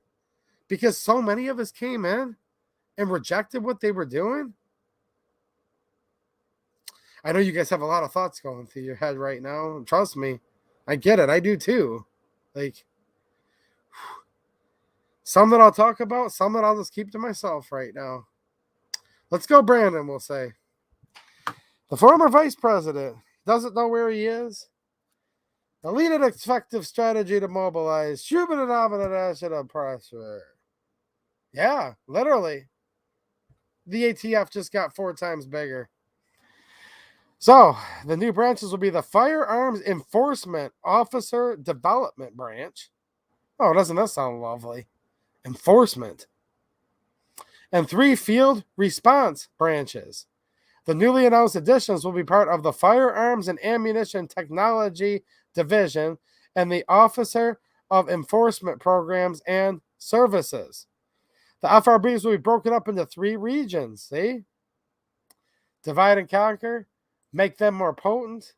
Because so many of us came in and rejected what they were doing. I know you guys have a lot of thoughts going through your head right now. Trust me, I get it. I do too. Like, some that I'll talk about, some that I'll just keep to myself right now. Let's go, Brandon, we'll say. The former vice president doesn't know where he is. The lead an effective strategy to mobilize human and national pressure. Yeah, literally. The ATF just got 4 times bigger. So, the new branches will be the Firearms Enforcement Officer Development Branch. Oh, doesn't that sound lovely? Enforcement. And 3 field response branches. The newly announced additions will be part of the Firearms and Ammunition Technology Division and the Officer of Enforcement Programs and Services. The FRBs will be broken up into 3 regions. See? Divide and conquer. Make them more potent.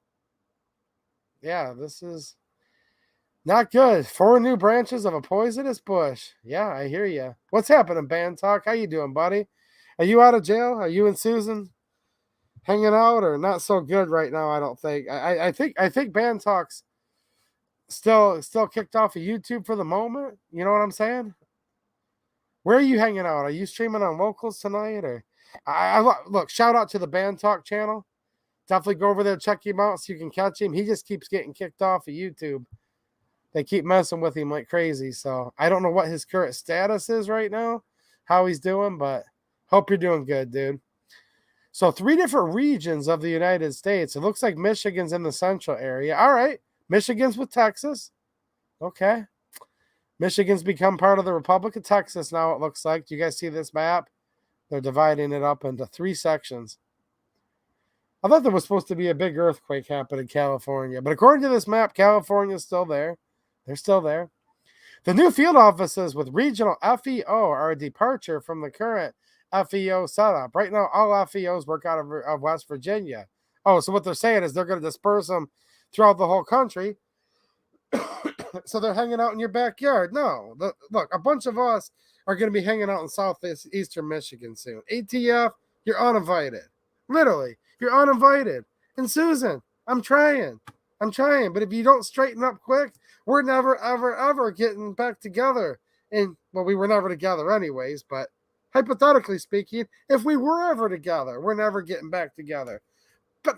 Yeah, this is not good. 4 new branches of a poisonous bush. Yeah, I hear you. What's happening, Band Talk? How you doing, buddy? Are you out of jail? Are you and Susan hanging out, or not so good right now? I don't think. I think Band Talk's still kicked off of YouTube for the moment. You know what I'm saying? Where are you hanging out? Are you streaming on locals tonight, or look? Shout out to the Band Talk channel. Definitely go over there, check him out so you can catch him. He just keeps getting kicked off of YouTube. They keep messing with him like crazy. So I don't know what his current status is right now, how he's doing, but hope you're doing good, dude. So 3 different regions of the United States. It looks like Michigan's in the central area. All right. Michigan's with Texas. Okay. Michigan's become part of the Republic of Texas now, it looks like. Do you guys see this map? They're dividing it up into 3 sections. I thought there was supposed to be a big earthquake happen in California. But according to this map, California's still there. They're still there. The new field offices with regional FEO are a departure from the current FEO setup. Right now, all FEOs work out of West Virginia. Oh, so what they're saying is they're going to disperse them throughout the whole country. So they're hanging out in your backyard. No. Look, a bunch of us are going to be hanging out in southeastern Michigan soon. ATF, you're uninvited. Literally. You're uninvited. And Susan, I'm trying. But if you don't straighten up quick, we're never, ever, ever getting back together. And, well, we were never together anyways, but hypothetically speaking, if we were ever together, we're never getting back together. But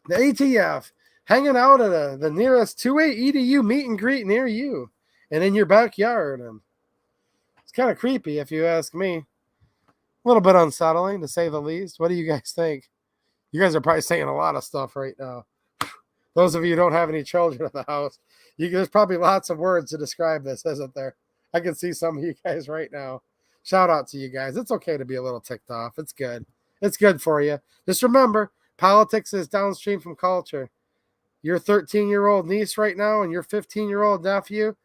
the ATF hanging out at the nearest 2A EDU meet and greet near you and in your backyard. And it's kind of creepy if you ask me. A little bit unsettling to say the least. What do you guys think? You guys are probably saying a lot of stuff right now. Those of you who don't have any children in the house, there's probably lots of words to describe this, isn't there? I can see some of you guys right now. Shout out to you guys. It's okay to be a little ticked off. It's good. It's good for you. Just remember, politics is downstream from culture. Your 13-year-old niece right now and your 15-year-old nephew,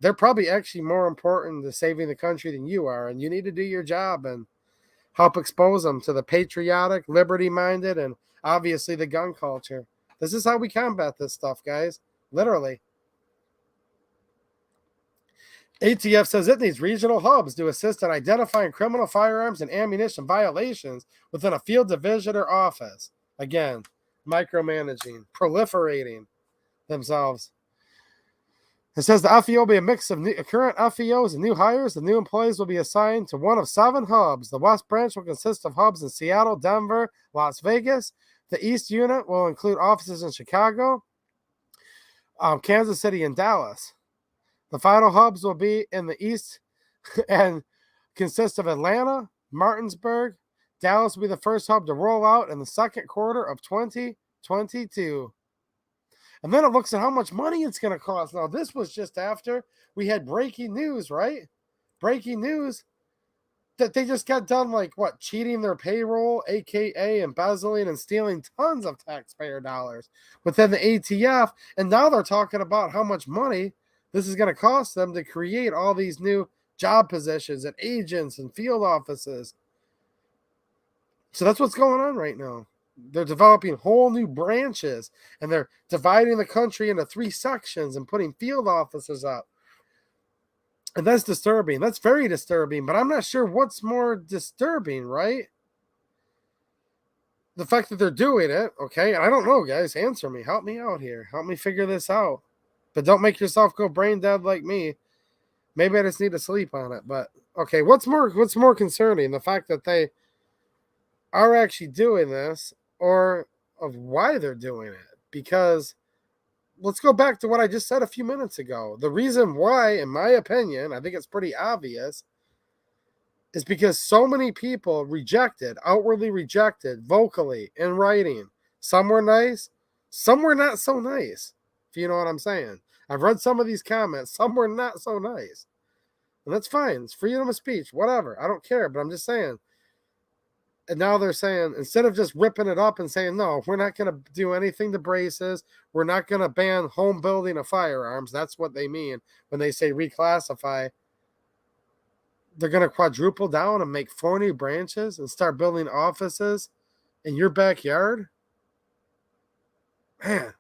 they're probably actually more important to saving the country than you are. And you need to do your job and help expose them to the patriotic, liberty-minded, and obviously the gun culture. This is how we combat this stuff, guys. Literally. ATF says it needs regional hubs to assist in identifying criminal firearms and ammunition violations within a field division or office. Again, micromanaging, proliferating themselves. It says the FEO will be a mix of current FEOs and new hires. The new employees will be assigned to one of 7 hubs. The West Branch will consist of hubs in Seattle, Denver, Las Vegas. The East unit will include offices in Chicago, Kansas City, and Dallas. The final hubs will be in the East and consist of Atlanta, Martinsburg. Dallas will be the first hub to roll out in the second quarter of 2022. And then it looks at how much money it's going to cost. Now, this was just after we had breaking news, right? Breaking news that they just got done, cheating their payroll, a.k.a. embezzling and stealing tons of taxpayer dollars within the ATF. And now they're talking about how much money this is going to cost them to create all these new job positions and agents and field offices. So that's what's going on right now. They're developing whole new branches, and they're dividing the country into 3 sections and putting field offices up. And that's disturbing. That's very disturbing, but I'm not sure what's more disturbing, right? The fact that they're doing it, okay? And I don't know, guys. Answer me. Help me out here. Help me figure this out. But don't make yourself go brain dead like me. Maybe I just need to sleep on it. But, okay, what's more concerning? The fact that they are actually doing this, or of why they're doing it? Because let's go back to what I just said a few minutes ago. The reason why, in my opinion, I think it's pretty obvious, is because so many people outwardly rejected, vocally, in writing. Some were nice, some were not so nice, if you know what I'm saying. I've read some of these comments. Some were not so nice. And that's fine. It's freedom of speech, whatever. I don't care, but I'm just saying. And now they're saying, instead of just ripping it up and saying, no, we're not going to do anything to braces. We're not going to ban home building of firearms. That's what they mean when they say reclassify. They're going to quadruple down and make 4 new branches and start building offices in your backyard. Man,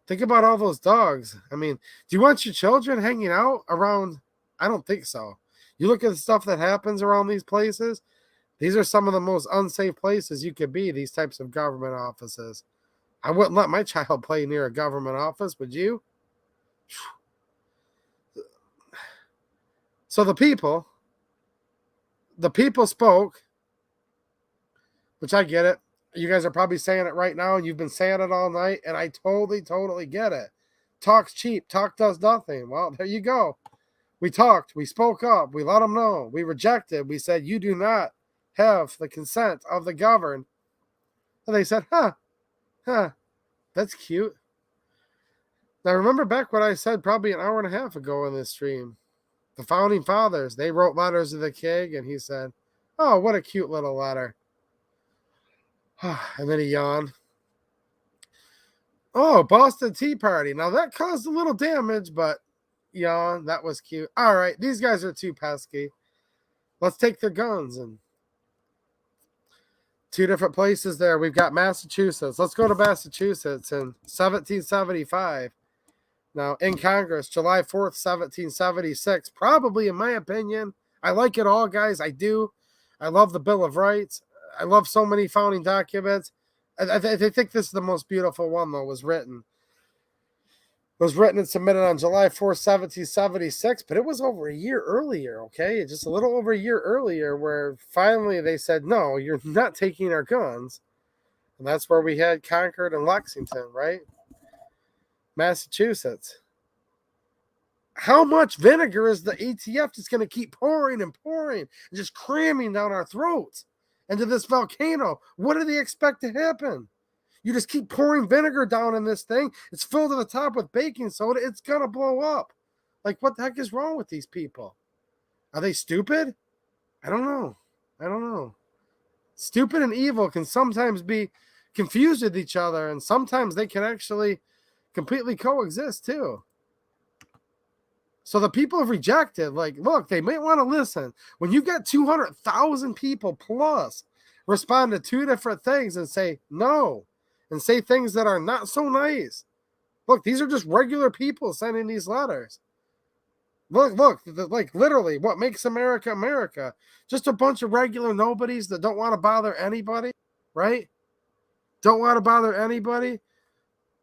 think about all those dogs. I mean, do you want your children hanging out around? I don't think so. You look at the stuff that happens around these places. These are some of the most unsafe places you could be, these types of government offices. I wouldn't let my child play near a government office, would you? So the people spoke, which I get it. You guys are probably saying it right now, and you've been saying it all night, and I totally get it. Talk's cheap. Talk does nothing. Well, there you go. We talked. We spoke up. We let them know. We rejected. We said, you do not have the consent of the governed. And they said, that's cute. Now, remember back what I said probably an hour and a half ago in this stream. The founding fathers, they wrote letters to the king, and he said, oh, what a cute little letter. And then he yawned. Oh, Boston Tea Party. Now, that caused a little damage, but yawn, that was cute. All right, these guys are too pesky. Let's take their guns. And 2 different places there. We've got Massachusetts. Let's go to Massachusetts in 1775. Now, in Congress, July 4th, 1776. Probably, in my opinion, I like it all, guys. I do. I love the Bill of Rights. I love so many founding documents. I think this is the most beautiful one, though, was written and submitted on July 4th, 1776, but it was over a year earlier, okay? Just a little over a year earlier, where finally they said, no, you're not taking our guns. And that's where we had Concord and Lexington, right? Massachusetts. How much vinegar is the ATF just going to keep pouring and pouring and just cramming down our throats into this volcano? What do they expect to happen? You just keep pouring vinegar down in this thing. It's filled to the top with baking soda. It's going to blow up. Like, what the heck is wrong with these people? Are they stupid? I don't know. Stupid and evil can sometimes be confused with each other, and sometimes they can actually completely coexist too. So the people have rejected, like, look, they might want to listen. When you've got 200,000 people plus respond to two different things and say no, and say things that are not so nice. Look, these are just regular people sending these letters. Look, like literally, what makes America America? Just a bunch of regular nobodies that don't want to bother anybody, right? Don't want to bother anybody.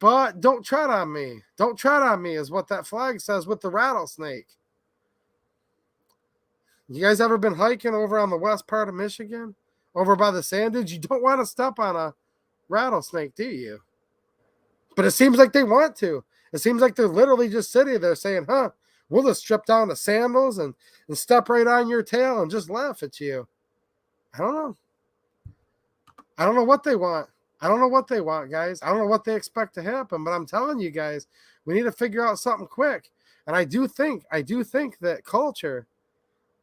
But don't tread on me. Don't tread on me is what that flag says with the rattlesnake. You guys ever been hiking over on the west part of Michigan? Over by the sand dunes? You don't want to step on a rattlesnake, do you? But it seems like they want to. It seems like they're literally just sitting there saying, we'll just strip down the sandals and step right on your tail and just laugh at you. I don't know. I don't know what they want. I don't know what they want, guys. I don't know what they expect to happen, but I'm telling you guys, we need to figure out something quick. And I do think that culture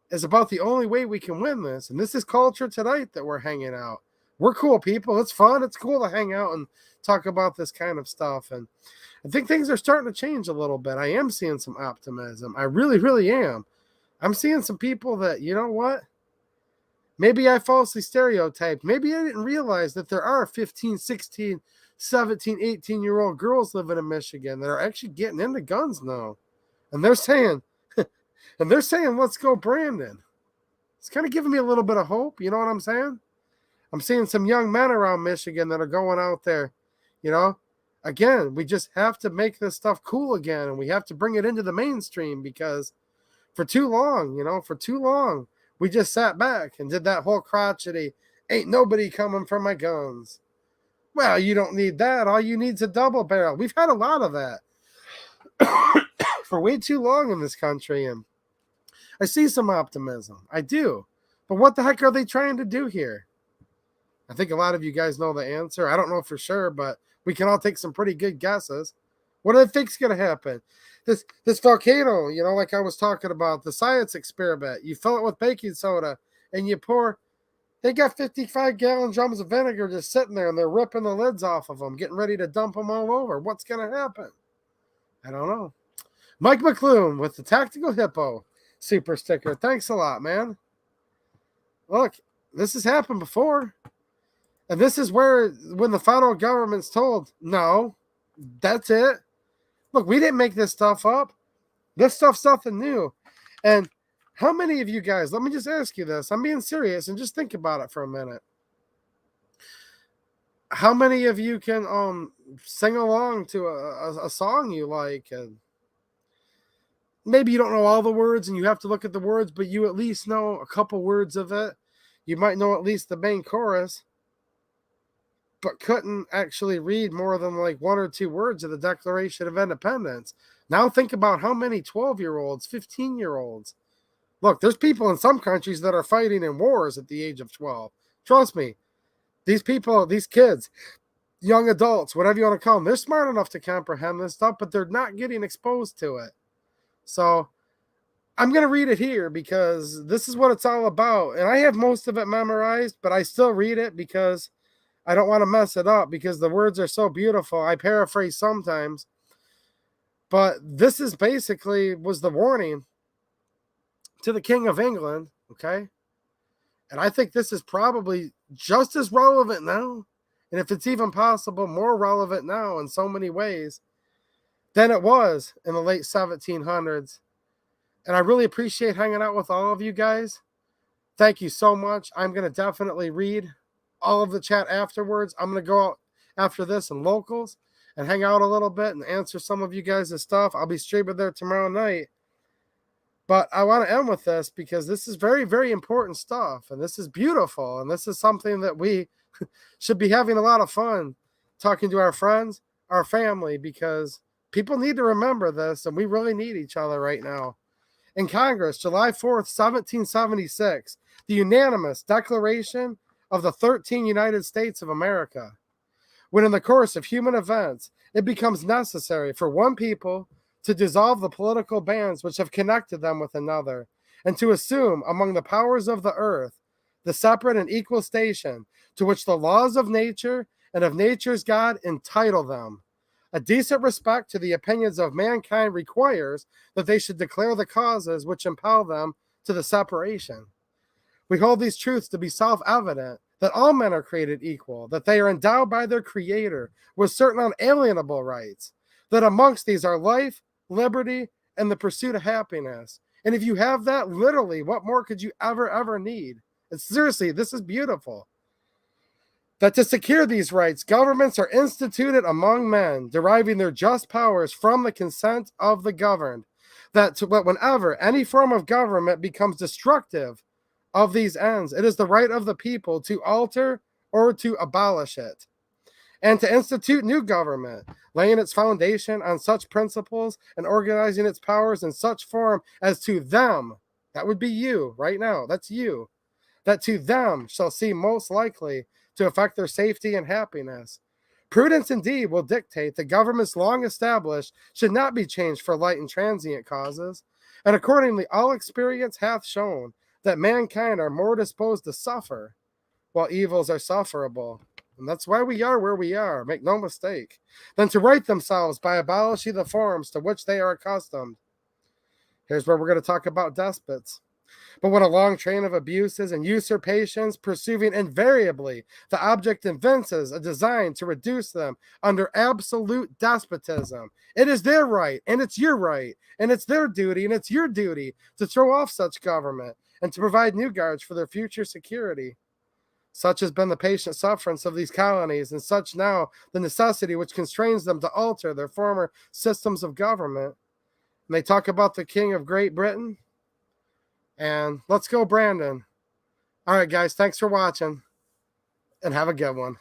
is about the only way we can win this. And this is culture tonight that we're hanging out. We're cool people. It's fun. It's cool to hang out and talk about this kind of stuff. And I think things are starting to change a little bit. I am seeing some optimism. I really, really am. I'm seeing some people that, you know what? Maybe I falsely stereotyped. Maybe I didn't realize that there are 15, 16, 17, 18-year-old girls living in Michigan that are actually getting into guns now. And they're saying, let's go, Brandon. It's kind of giving me a little bit of hope. You know what I'm saying? I'm seeing some young men around Michigan that are going out there. You know, again, we just have to make this stuff cool again. And we have to bring it into the mainstream because for too long, we just sat back and did that whole crotchety, ain't nobody coming for my guns. Well, you don't need that. All you need is a double barrel. We've had a lot of that for way too long in this country. And I see some optimism. I do. But what the heck are they trying to do here? I think a lot of you guys know the answer. I don't know for sure, but we can all take some pretty good guesses. What do they think's going to happen? This volcano, you know, like I was talking about, the science experiment, you fill it with baking soda and you pour, they got 55-gallon drums of vinegar just sitting there and they're ripping the lids off of them, getting ready to dump them all over. What's going to happen? I don't know. Mike McClune with the Tactical Hippo super sticker. Thanks a lot, man. Look, this has happened before. And this is where, when the federal government's told, no, that's it. Look, we didn't make this stuff up. This stuff's nothing new. And how many of you guys, let me just ask you this. I'm being serious and just think about it for a minute. How many of you can sing along to a song you like? And maybe you don't know all the words and you have to look at the words, but you at least know a couple words of it. You might know at least the main chorus, but couldn't actually read more than like one or two words of the Declaration of Independence. Now think about how many 12-year-olds, 15-year-olds. Look, there's people in some countries that are fighting in wars at the age of 12. Trust me, these people, these kids, young adults, whatever you want to call them, they're smart enough to comprehend this stuff, but they're not getting exposed to it. So I'm going to read it here because this is what it's all about. And I have most of it memorized, but I still read it because I don't want to mess it up because the words are so beautiful. I paraphrase sometimes. But this is basically was the warning to the King of England, okay? And I think this is probably just as relevant now, and if it's even possible, more relevant now in so many ways than it was in the late 1700s. And I really appreciate hanging out with all of you guys. Thank you so much. I'm going to definitely read all of the chat afterwards. I'm going to go out after this in locals and hang out a little bit and answer some of you guys' stuff. I'll be streaming there tomorrow night. But I want to end with this because this is very, very important stuff. And this is beautiful. And this is something that we Should be having a lot of fun talking to our friends, our family, because people need to remember this, and we really need each other right now. In Congress, July 4th, 1776, the unanimous Declaration of the 13 United States of America. When in the course of human events, it becomes necessary for one people to dissolve the political bands which have connected them with another, and to assume among the powers of the earth the separate and equal station to which the laws of nature and of nature's God entitle them. A decent respect to the opinions of mankind requires that they should declare the causes which impel them to the separation. We hold these truths to be self-evident, that all men are created equal, that they are endowed by their Creator with certain unalienable rights, that amongst these are life, liberty, and the pursuit of happiness. And if you have that, literally, what more could you ever need? And seriously, this is beautiful. That to secure these rights, governments are instituted among men, deriving their just powers from the consent of the governed. That whenever any form of government becomes destructive of these ends, it is the right of the people to alter or to abolish it, and to institute new government, laying its foundation on such principles and organizing its powers in such form as to them, that would be you right now, that's you, that to them shall seem most likely to affect their safety and happiness. Prudence indeed will dictate that governments long established should not be changed for light and transient causes, and accordingly all experience hath shown that mankind are more disposed to suffer, while evils are sufferable. And that's why we are where we are, make no mistake, than to right themselves by abolishing the forms to which they are accustomed. Here's where we're going to talk about despots. But when a long train of abuses and usurpations, pursuing invariably the object evinces a design to reduce them under absolute despotism, it is their right, and it's your right, and it's their duty, and it's your duty to throw off such government and to provide new guards for their future security. Such has been the patient sufferance of these colonies, and such now the necessity which constrains them to alter their former systems of government. And they talk about the King of Great Britain. And let's go, Brandon. All right, guys, thanks for watching, and have a good one.